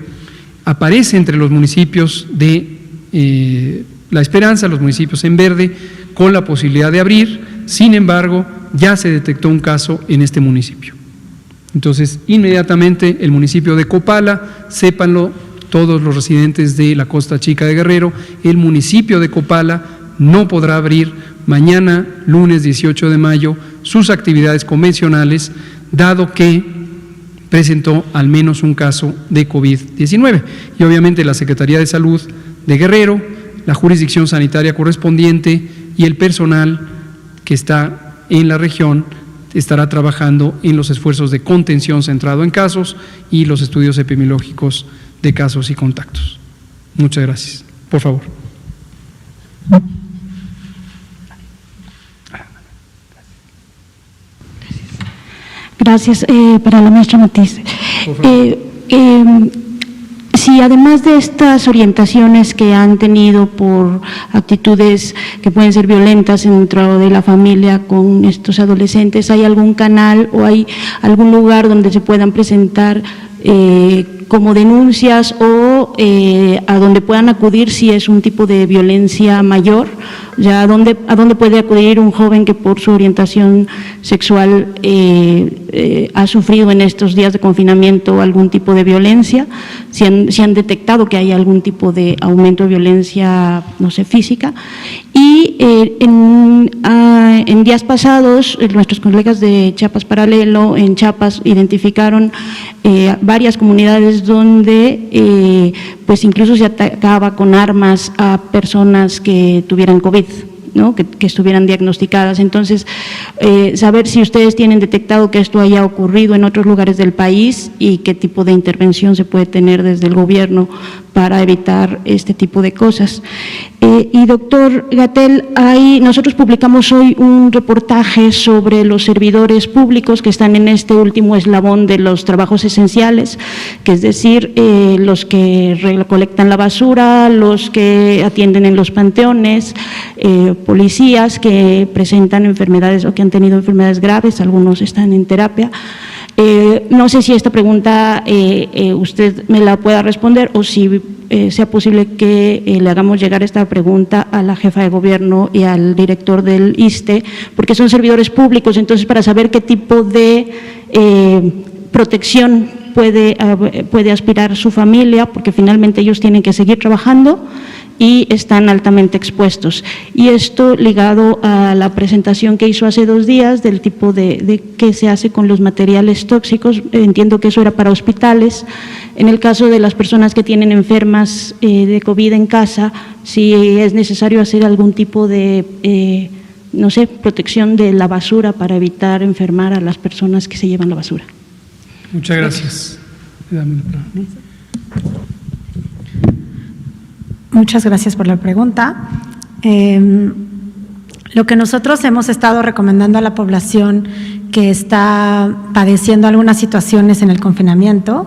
aparece entre los municipios de La Esperanza, los municipios en verde, con la posibilidad de abrir. Sin embargo, ya se detectó un caso en este municipio. Entonces, inmediatamente el municipio de Copala, sépanlo todos los residentes de la costa chica de Guerrero, el municipio de Copala no podrá abrir mañana, lunes 18 de mayo, sus actividades convencionales, dado que presentó al menos un caso de COVID-19. Y obviamente la Secretaría de Salud de Guerrero, la jurisdicción sanitaria correspondiente y el personal que está en la región estará trabajando en los esfuerzos de contención centrado en casos y los estudios epidemiológicos de casos y contactos. Muchas gracias. Por favor. Gracias. Para la maestra Matiz. Si además de estas orientaciones que han tenido por actitudes que pueden ser violentas dentro de la familia con estos adolescentes, ¿hay algún canal o hay algún lugar donde se puedan presentar como denuncias o a donde puedan acudir si es un tipo de violencia mayor, ya a dónde puede acudir un joven que por su orientación sexual ha sufrido en estos días de confinamiento algún tipo de violencia, si han detectado que hay algún tipo de aumento de violencia, no sé, física. Y en días pasados, nuestros colegas de Chiapas Paralelo en Chiapas identificaron varias comunidades donde pues incluso se atacaba con armas a personas que tuvieran COVID, ¿no? que estuvieran diagnosticadas. Entonces, saber si ustedes tienen detectado que esto haya ocurrido en otros lugares del país y qué tipo de intervención se puede tener desde el gobierno para evitar este tipo de cosas. Y doctor Gatell, nosotros publicamos hoy un reportaje sobre los servidores públicos que están en este último eslabón de los trabajos esenciales, que es decir, los que recolectan la basura, los que atienden en los panteones, policías que presentan enfermedades o que han tenido enfermedades graves, algunos están en terapia. No sé si esta pregunta usted me la pueda responder o si sea posible que le hagamos llegar esta pregunta a la jefa de gobierno y al director del ISSSTE, porque son servidores públicos, entonces para saber qué tipo de protección puede aspirar su familia, porque finalmente ellos tienen que seguir trabajando y están altamente expuestos. Y esto ligado a la presentación que hizo hace 2 días del tipo de qué se hace con los materiales tóxicos, entiendo que eso era para hospitales. En el caso de las personas que tienen enfermas de COVID en casa, si es necesario hacer algún tipo de, no sé, protección de la basura para evitar enfermar a las personas que se llevan la basura. Muchas gracias. Dame la palabra, ¿no? Muchas gracias por la pregunta. Lo que nosotros hemos estado recomendando a la población que está padeciendo algunas situaciones en el confinamiento,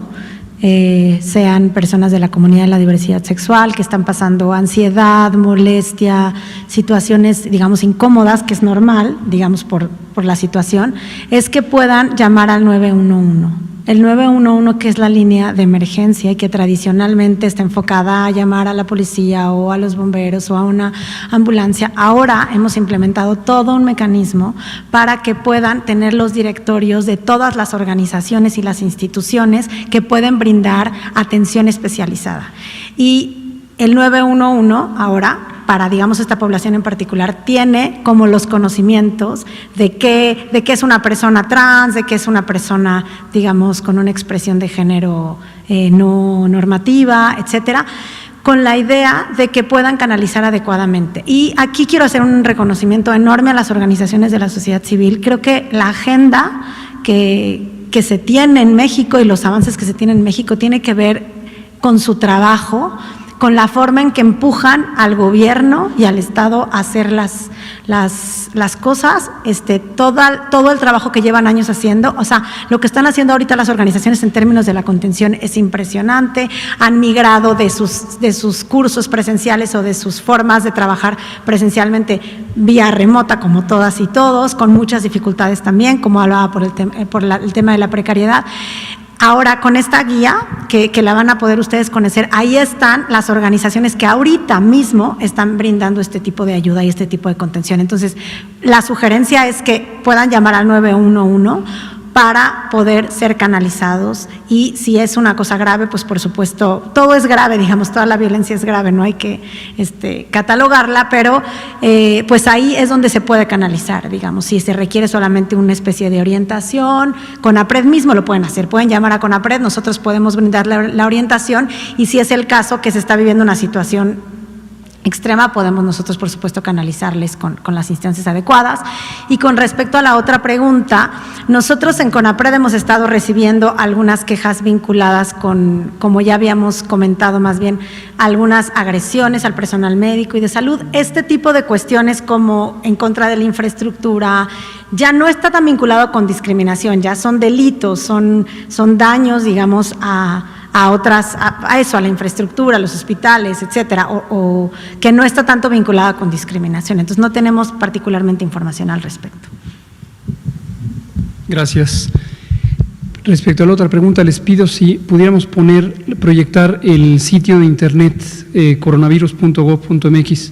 sean personas de la comunidad de la diversidad sexual que están pasando ansiedad, molestia, situaciones, digamos, incómodas, que es normal, digamos, por la situación, es que puedan llamar al 911. El 911, que es la línea de emergencia y que tradicionalmente está enfocada a llamar a la policía o a los bomberos o a una ambulancia, ahora hemos implementado todo un mecanismo para que puedan tener los directorios de todas las organizaciones y las instituciones que pueden brindar atención especializada. Y el 911 ahora, para, digamos, esta población en particular, tiene como los conocimientos de qué es una persona trans, de qué es una persona, digamos, con una expresión de género no normativa, etcétera, con la idea de que puedan canalizar adecuadamente. Y aquí quiero hacer un reconocimiento enorme a las organizaciones de la sociedad civil. Creo que la agenda que se tiene en México y los avances que se tienen en México tiene que ver con su trabajo, con la forma en que empujan al gobierno y al Estado a hacer las cosas, todo el trabajo que llevan años haciendo. O sea, lo que están haciendo ahorita las organizaciones en términos de la contención es impresionante. Han migrado de sus cursos presenciales o de sus formas de trabajar presencialmente vía remota, como todas y todos, con muchas dificultades también, como hablaba por el tema de la precariedad. Ahora, con esta guía, que la van a poder ustedes conocer, ahí están las organizaciones que ahorita mismo están brindando este tipo de ayuda y este tipo de contención. Entonces, la sugerencia es que puedan llamar al 911 para poder ser canalizados, y si es una cosa grave, pues por supuesto, todo es grave, digamos, toda la violencia es grave, no hay que catalogarla, pero pues ahí es donde se puede canalizar, digamos, si se requiere solamente una especie de orientación. CONAPRED mismo lo pueden hacer, pueden llamar a CONAPRED, nosotros podemos brindar la orientación, y si es el caso que se está viviendo una situación extrema, podemos nosotros, por supuesto, canalizarles con las instancias adecuadas. Y con respecto a la otra pregunta, nosotros en CONAPRED hemos estado recibiendo algunas quejas vinculadas con, como ya habíamos comentado, más bien algunas agresiones al personal médico y de salud. Este tipo de cuestiones, como en contra de la infraestructura, ya no está tan vinculado con discriminación, ya son delitos, son daños, digamos, a eso, a la infraestructura, a los hospitales, etcétera, o que no está tanto vinculada con discriminación. Entonces, no tenemos particularmente información al respecto. Gracias. Respecto a la otra pregunta, les pido si pudiéramos proyectar el sitio de internet coronavirus.gov.mx,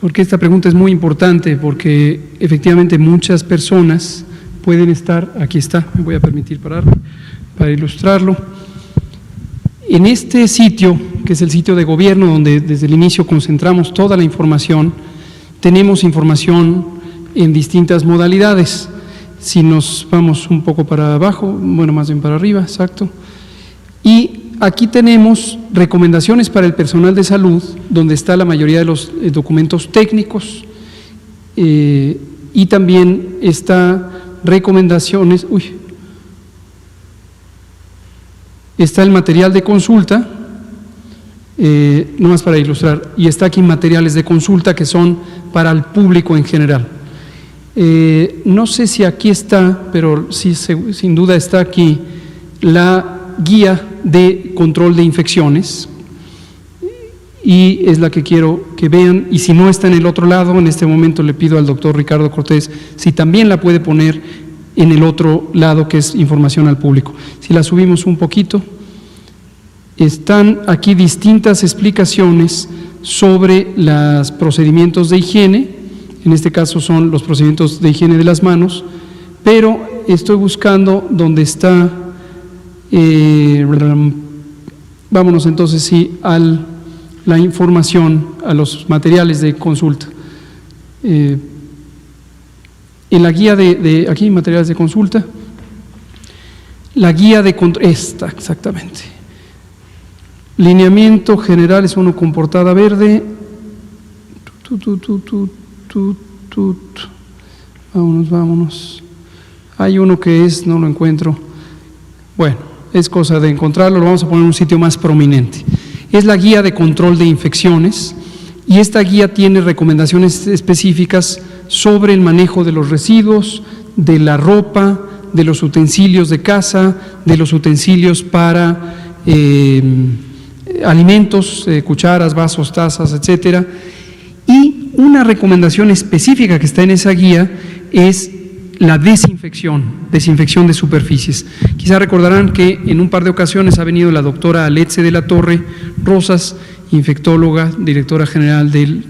porque esta pregunta es muy importante, porque efectivamente muchas personas pueden estar, aquí está, me voy a permitir pararme para ilustrarlo. En este sitio, que es el sitio de gobierno, donde desde el inicio concentramos toda la información, tenemos información en distintas modalidades. Si nos vamos un poco para abajo, bueno, más bien para arriba, exacto. Y aquí tenemos recomendaciones para el personal de salud, donde está la mayoría de los documentos técnicos, y también está recomendaciones, está el material de consulta, nomás para ilustrar, y está aquí materiales de consulta que son para el público en general. No sé si aquí está, pero sí, sin duda está aquí, la guía de control de infecciones, y es la que quiero que vean, y si no está en el otro lado, en este momento le pido al doctor Ricardo Cortés si también la puede poner en el otro lado, que es información al público. Si la subimos un poquito, están aquí distintas explicaciones sobre los procedimientos de higiene. En este caso son los procedimientos de higiene de las manos, pero estoy buscando donde está, vámonos entonces sí a la información, a los materiales de consulta. En la guía aquí, materiales de consulta, la guía de control, esta exactamente. Lineamiento general es uno con portada verde. Vámonos. Hay uno que no lo encuentro. Bueno, es cosa de encontrarlo, lo vamos a poner en un sitio más prominente. Es la guía de control de infecciones, y esta guía tiene recomendaciones específicas sobre el manejo de los residuos, de la ropa, de los utensilios de casa, de los utensilios para alimentos, cucharas, vasos, tazas, etcétera. Y una recomendación específica que está en esa guía es la desinfección de superficies. Quizá recordarán que en un par de ocasiones ha venido la doctora Aletze de la Torre Rosas, infectóloga, directora general del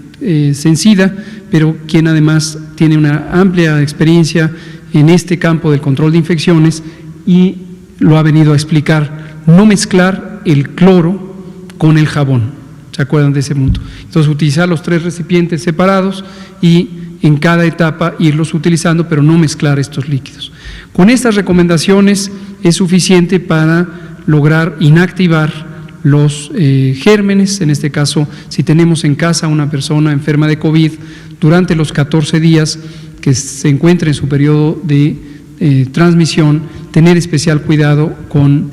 CENSIDA, pero quien además tiene una amplia experiencia en este campo del control de infecciones, y lo ha venido a explicar: no mezclar el cloro con el jabón. ¿Se acuerdan de ese punto? Entonces, utilizar los 3 recipientes separados y en cada etapa irlos utilizando, pero no mezclar estos líquidos. Con estas recomendaciones es suficiente para lograr inactivar los gérmenes. En este caso, si tenemos en casa a una persona enferma de COVID, durante los 14 días que se encuentre en su periodo de transmisión, tener especial cuidado con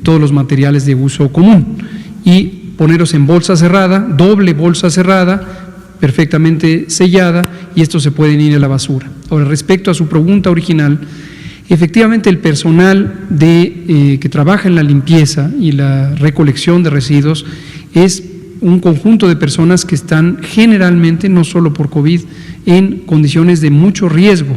todos los materiales de uso común y ponerlos en bolsa cerrada, doble bolsa cerrada, perfectamente sellada, y estos se pueden ir a la basura. Ahora, respecto a su pregunta original, efectivamente el personal que trabaja en la limpieza y la recolección de residuos es un conjunto de personas que están generalmente, no solo por COVID, en condiciones de mucho riesgo,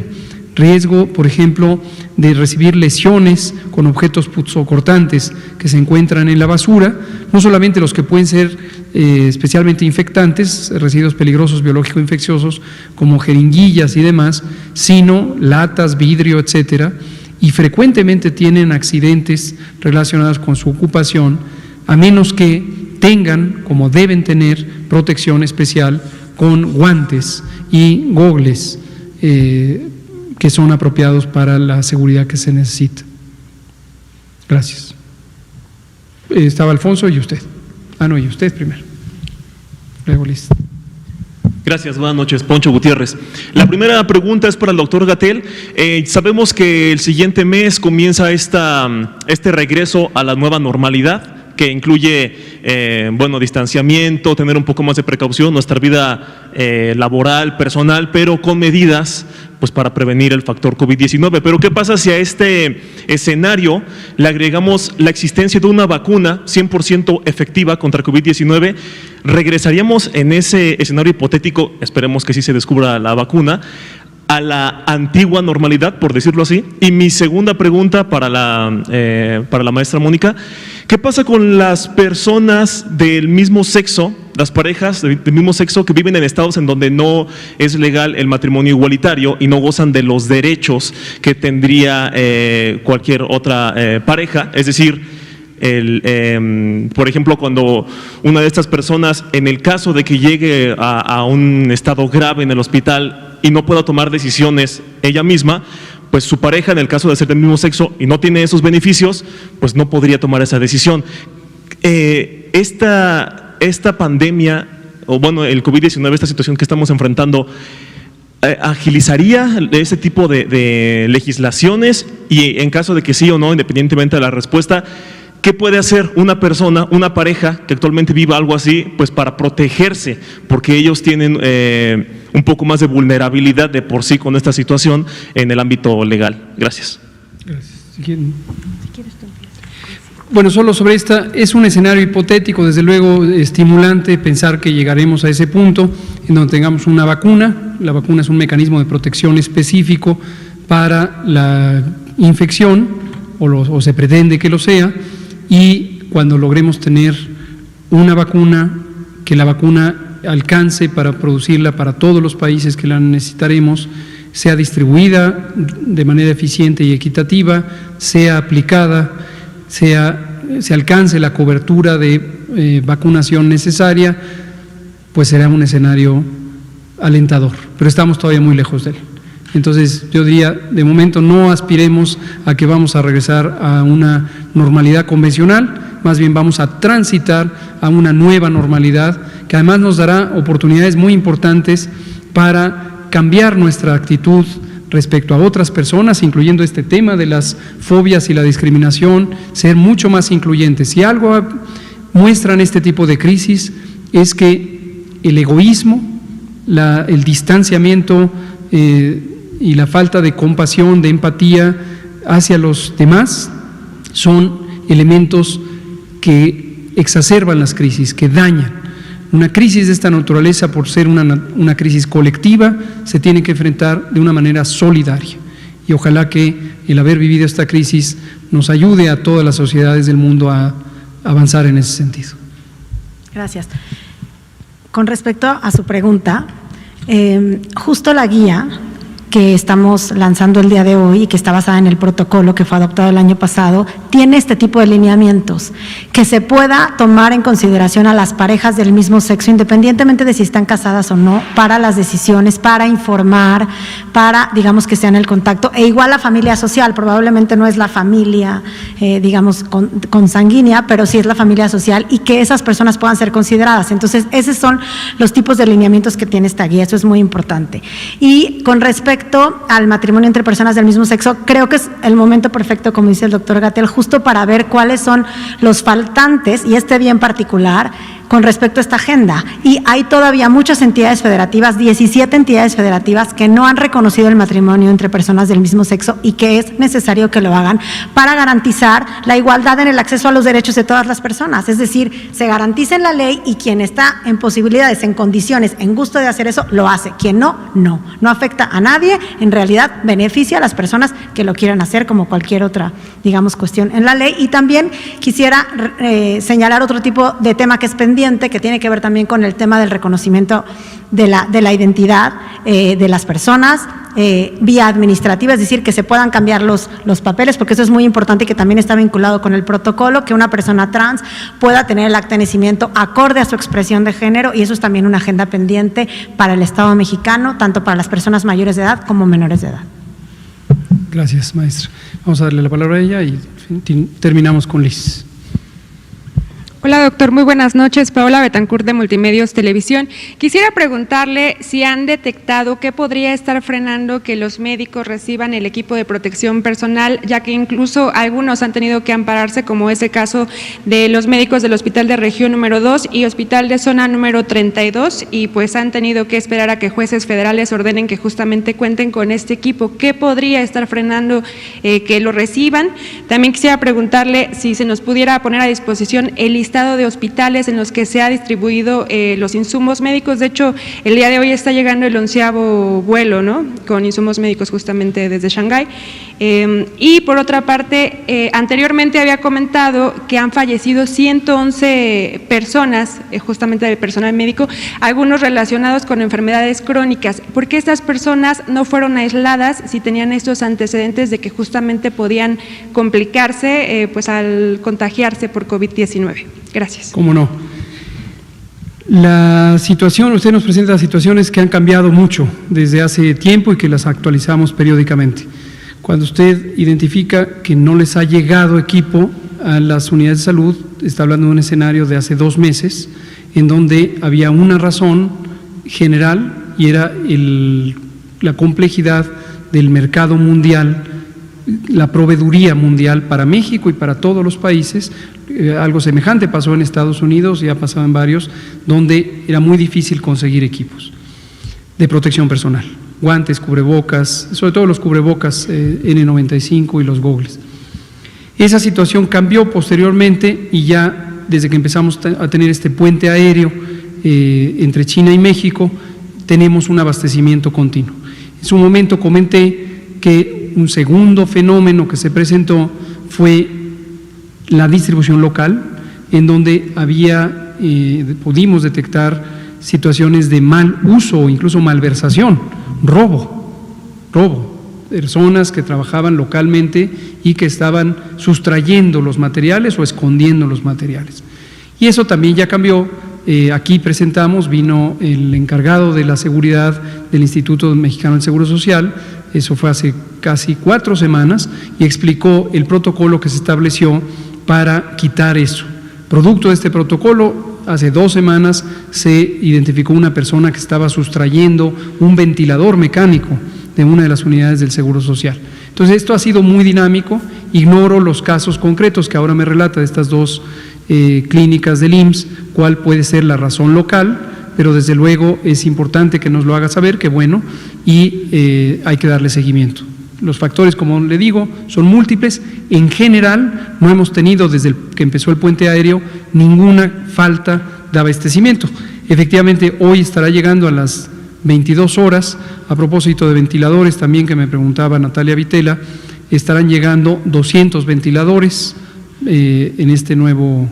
por ejemplo, de recibir lesiones con objetos punzocortantes que se encuentran en la basura, no solamente los que pueden ser especialmente infectantes, residuos peligrosos biológico-infecciosos como jeringuillas y demás, sino latas, vidrio, etcétera, y frecuentemente tienen accidentes relacionados con su ocupación, a menos que tengan, como deben tener, protección especial con guantes y gogles que son apropiados para la seguridad que se necesita. Gracias. Estaba Alfonso y usted. Y usted primero. Luego Liz. Gracias, buenas noches. Poncho Gutiérrez. La primera pregunta es para el doctor Gatell. Sabemos que el siguiente mes comienza este regreso a la nueva normalidad, que incluye, distanciamiento, tener un poco más de precaución, nuestra vida laboral, personal, pero con medidas pues para prevenir el factor COVID-19. Pero ¿qué pasa si a este escenario le agregamos la existencia de una vacuna 100% efectiva contra COVID-19? ¿Regresaríamos en ese escenario hipotético, esperemos que sí se descubra la vacuna, a la antigua normalidad, por decirlo así? Y mi segunda pregunta para la maestra Mónica: ¿qué pasa con las personas del mismo sexo, las parejas del mismo sexo que viven en estados en donde no es legal el matrimonio igualitario y no gozan de los derechos que tendría cualquier otra pareja? Es decir, por ejemplo, cuando una de estas personas, en el caso de que llegue a un estado grave en el hospital y no pueda tomar decisiones ella misma, pues su pareja, en el caso de ser del mismo sexo y no tiene esos beneficios, pues no podría tomar esa decisión. Esta pandemia, o bueno, el COVID-19, esta situación que estamos enfrentando, ¿agilizaría ese tipo de legislaciones? Y en caso de que sí o no, independientemente de la respuesta, ¿qué puede hacer una persona, una pareja que actualmente viva algo así, pues para protegerse? Porque ellos tienen un poco más de vulnerabilidad de por sí con esta situación en el ámbito legal. Gracias. Gracias. Si quieres tú. Bueno, solo sobre esta, es un escenario hipotético, desde luego estimulante pensar que llegaremos a ese punto en donde tengamos una vacuna. La vacuna es un mecanismo de protección específico para la infección, o se pretende que lo sea, y cuando logremos tener una vacuna, que la vacuna alcance para producirla para todos los países que la necesitaremos, sea distribuida de manera eficiente y equitativa, sea aplicada, se alcance la cobertura de vacunación necesaria, pues será un escenario alentador, pero estamos todavía muy lejos de él. Entonces, yo diría, de momento no aspiremos a que vamos a regresar a una normalidad convencional, más bien vamos a transitar a una nueva normalidad que además nos dará oportunidades muy importantes para cambiar nuestra actitud respecto a otras personas, incluyendo este tema de las fobias y la discriminación, ser mucho más incluyentes. Si algo muestran este tipo de crisis es que el egoísmo, el distanciamiento y la falta de compasión, de empatía hacia los demás son elementos que exacerban las crisis, que dañan. Una crisis de esta naturaleza, por ser una crisis colectiva, se tiene que enfrentar de una manera solidaria. Y ojalá que el haber vivido esta crisis nos ayude a todas las sociedades del mundo a avanzar en ese sentido. Gracias. Con respecto a su pregunta, justo la guía que estamos lanzando el día de hoy y que está basada en el protocolo que fue adoptado el año pasado, tiene este tipo de lineamientos, que se pueda tomar en consideración a las parejas del mismo sexo, independientemente de si están casadas o no, para las decisiones, para informar, para, digamos, que sean el contacto, e igual la familia social, probablemente no es la familia, digamos, consanguínea, pero sí es la familia social, y que esas personas puedan ser consideradas. Entonces, esos son los tipos de lineamientos que tiene esta guía, eso es muy importante. Y con respecto al matrimonio entre personas del mismo sexo, creo que es el momento perfecto, como dice el doctor Gatell, justo para ver cuáles son los faltantes, y este bien particular, con respecto a esta agenda. Y hay todavía muchas entidades federativas, 17 entidades federativas, que no han reconocido el matrimonio entre personas del mismo sexo y que es necesario que lo hagan para garantizar la igualdad en el acceso a los derechos de todas las personas. Es decir, se garantiza en la ley y quien está en posibilidades, en condiciones, en gusto de hacer eso, lo hace. Quien no, no. No afecta a nadie, en realidad beneficia a las personas que lo quieran hacer, como cualquier otra, digamos, cuestión en la ley. Y también quisiera señalar otro tipo de tema que es pendiente, que tiene que ver también con el tema del reconocimiento de la identidad de las personas vía administrativa, es decir, que se puedan cambiar los papeles, porque eso es muy importante y que también está vinculado con el protocolo, que una persona trans pueda tener el acta de nacimiento acorde a su expresión de género, y eso es también una agenda pendiente para el Estado mexicano, tanto para las personas mayores de edad como menores de edad. Gracias, maestra. Vamos a darle la palabra a ella y terminamos con Liz. Hola, doctor, muy buenas noches. Paola Betancourt, de Multimedios Televisión. Quisiera preguntarle si han detectado qué podría estar frenando que los médicos reciban el equipo de protección personal, ya que incluso algunos han tenido que ampararse, como es el caso de los médicos del Hospital de Región número 2 y Hospital de Zona número 32, y pues han tenido que esperar a que jueces federales ordenen que justamente cuenten con este equipo. ¿Qué podría estar frenando que lo reciban? También quisiera preguntarle si se nos pudiera poner a disposición el listado listado de hospitales en los que se ha distribuido los insumos médicos. De hecho, el día de hoy está llegando el 11º vuelo, ¿no?, con insumos médicos justamente desde Shanghái. Y por otra parte, anteriormente había comentado que han fallecido 111 personas, justamente del personal médico, algunos relacionados con enfermedades crónicas. ¿Por qué estas personas no fueron aisladas si tenían estos antecedentes de que justamente podían complicarse pues al contagiarse por COVID-19? Gracias. ¿Cómo no? La situación, usted nos presenta situaciones que han cambiado mucho desde hace tiempo y que las actualizamos periódicamente. Cuando usted identifica que no les ha llegado equipo a las unidades de salud, está hablando de un escenario de hace 2 meses, en donde había una razón general y era la complejidad del mercado mundial, la proveeduría mundial para México y para todos los países. Algo semejante pasó en Estados Unidos y ha pasado en varios, donde era muy difícil conseguir equipos de protección personal, guantes, cubrebocas, sobre todo los cubrebocas N95 y los gogles. Esa situación cambió posteriormente y ya desde que empezamos a tener este puente aéreo entre China y México, tenemos un abastecimiento continuo. En su momento comenté que un segundo fenómeno que se presentó fue la distribución local, en donde pudimos detectar situaciones de mal uso o incluso malversación, robo, personas que trabajaban localmente y que estaban sustrayendo los materiales o escondiendo los materiales. Y eso también ya cambió. Aquí vino el encargado de la seguridad del Instituto Mexicano del Seguro Social, eso fue hace casi 4 semanas, y explicó el protocolo que se estableció para quitar eso. Producto de este protocolo, hace 2 semanas se identificó una persona que estaba sustrayendo un ventilador mecánico de una de las unidades del Seguro Social. Entonces, esto ha sido muy dinámico. Ignoro los casos concretos que ahora me relata de estas 2 clínicas del IMSS, cuál puede ser la razón local, pero desde luego es importante que nos lo haga saber, que bueno, y hay que darle seguimiento. Los factores, como le digo, son múltiples. En general, no hemos tenido desde que empezó el puente aéreo ninguna falta de abastecimiento. Efectivamente, hoy estará llegando a las 22 horas, a propósito de ventiladores también que me preguntaba Natalia Vitela, estarán llegando 200 ventiladores en este nuevo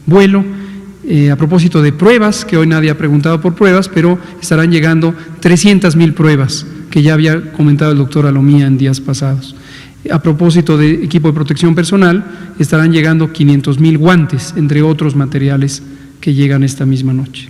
vuelo. A propósito de pruebas, que hoy nadie ha preguntado por pruebas, pero estarán llegando 300,000 pruebas, que ya había comentado el doctor Alomía en días pasados. A propósito de equipo de protección personal, estarán llegando 500,000 guantes, entre otros materiales que llegan esta misma noche.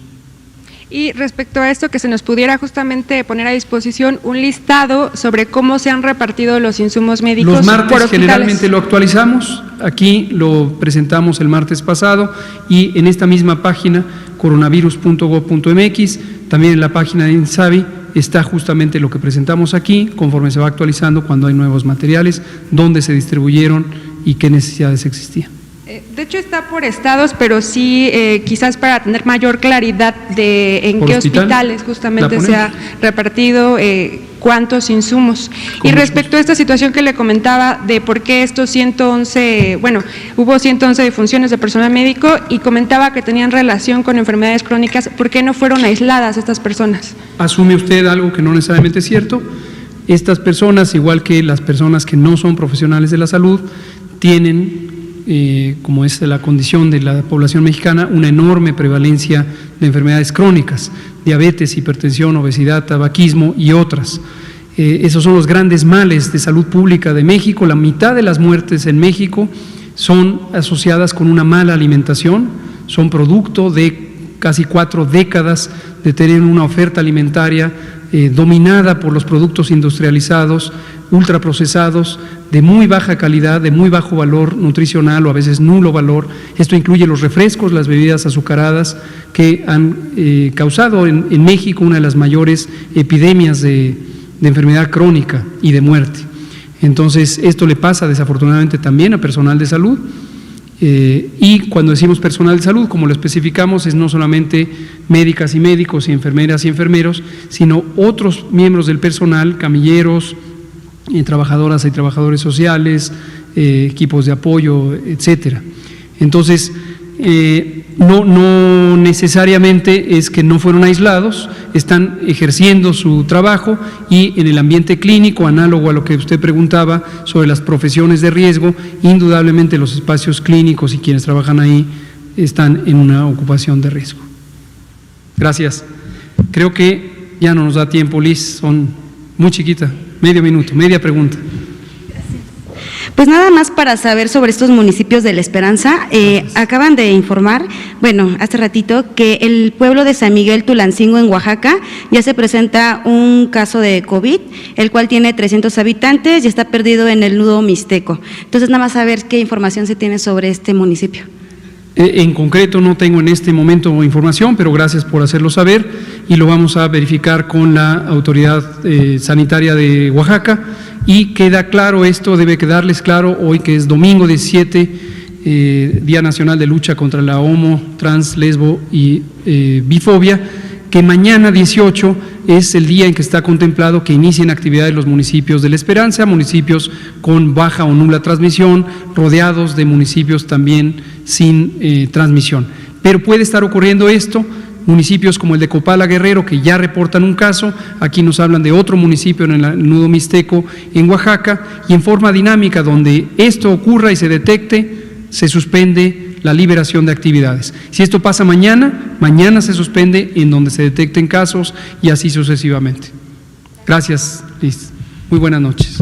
Y respecto a esto, que se nos pudiera justamente poner a disposición un listado sobre cómo se han repartido los insumos médicos. Los martes por hospitales. Generalmente lo actualizamos, aquí lo presentamos el martes pasado y en esta misma página, coronavirus.gov.mx, también en la página de INSABI, está justamente lo que presentamos aquí, conforme se va actualizando cuando hay nuevos materiales, dónde se distribuyeron y qué necesidades existían. De hecho está por estados, pero sí quizás para tener mayor claridad de en qué hospitales justamente se ha repartido, cuántos insumos. Y respecto a esta situación que le comentaba de por qué estos 111, hubo 111 defunciones de personal médico y comentaba que tenían relación con enfermedades crónicas, ¿por qué no fueron aisladas estas personas? ¿Asume usted algo que no necesariamente es cierto? Estas personas, igual que las personas que no son profesionales de la salud, tienen como es la condición de la población mexicana, una enorme prevalencia de enfermedades crónicas, diabetes, hipertensión, obesidad, tabaquismo y otras. Esos son los grandes males de salud pública de México. La mitad de las muertes en México son asociadas con una mala alimentación, son producto de casi 4 décadas de tener una oferta alimentaria dominada por los productos industrializados, ultraprocesados, de muy baja calidad, de muy bajo valor nutricional o a veces nulo valor. Esto incluye los refrescos, las bebidas azucaradas, que han causado en México una de las mayores epidemias de enfermedad crónica y de muerte. Entonces, esto le pasa desafortunadamente también a personal de salud. Y cuando decimos personal de salud, como lo especificamos, es no solamente médicas y médicos y enfermeras y enfermeros, sino otros miembros del personal, camilleros, trabajadoras y trabajadores sociales, equipos de apoyo, etcétera. Entonces, No necesariamente es que no fueron aislados, están ejerciendo su trabajo y en el ambiente clínico, análogo a lo que usted preguntaba sobre las profesiones de riesgo, indudablemente los espacios clínicos y quienes trabajan ahí están en una ocupación de riesgo. Gracias. Creo que ya no nos da tiempo, Liz, son muy chiquita, medio minuto, media pregunta. Pues nada más para saber sobre estos municipios de La Esperanza, acaban de informar, bueno, hace ratito, que el pueblo de San Miguel Tulancingo en Oaxaca ya se presenta un caso de COVID, el cual tiene 300 habitantes y está perdido en el nudo mixteco. Entonces nada más saber qué información se tiene sobre este municipio. En concreto no tengo en este momento información, pero gracias por hacerlo saber y lo vamos a verificar con la autoridad sanitaria de Oaxaca y queda claro esto, debe quedarles claro hoy que es domingo 17, Día Nacional de Lucha contra la Homo, Trans, Lesbo y Bifobia, que mañana 18 es el día en que está contemplado que inicien actividades los municipios de La Esperanza, municipios con baja o nula transmisión, rodeados de municipios también sin transmisión. Pero puede estar ocurriendo esto, municipios como el de Copala, Guerrero, que ya reportan un caso, aquí nos hablan de otro municipio en el nudo mixteco en Oaxaca, y en forma dinámica, donde esto ocurra y se detecte, se suspende la liberación de actividades. Si esto pasa mañana, mañana se suspende en donde se detecten casos y así sucesivamente. Gracias, Liz. Muy buenas noches.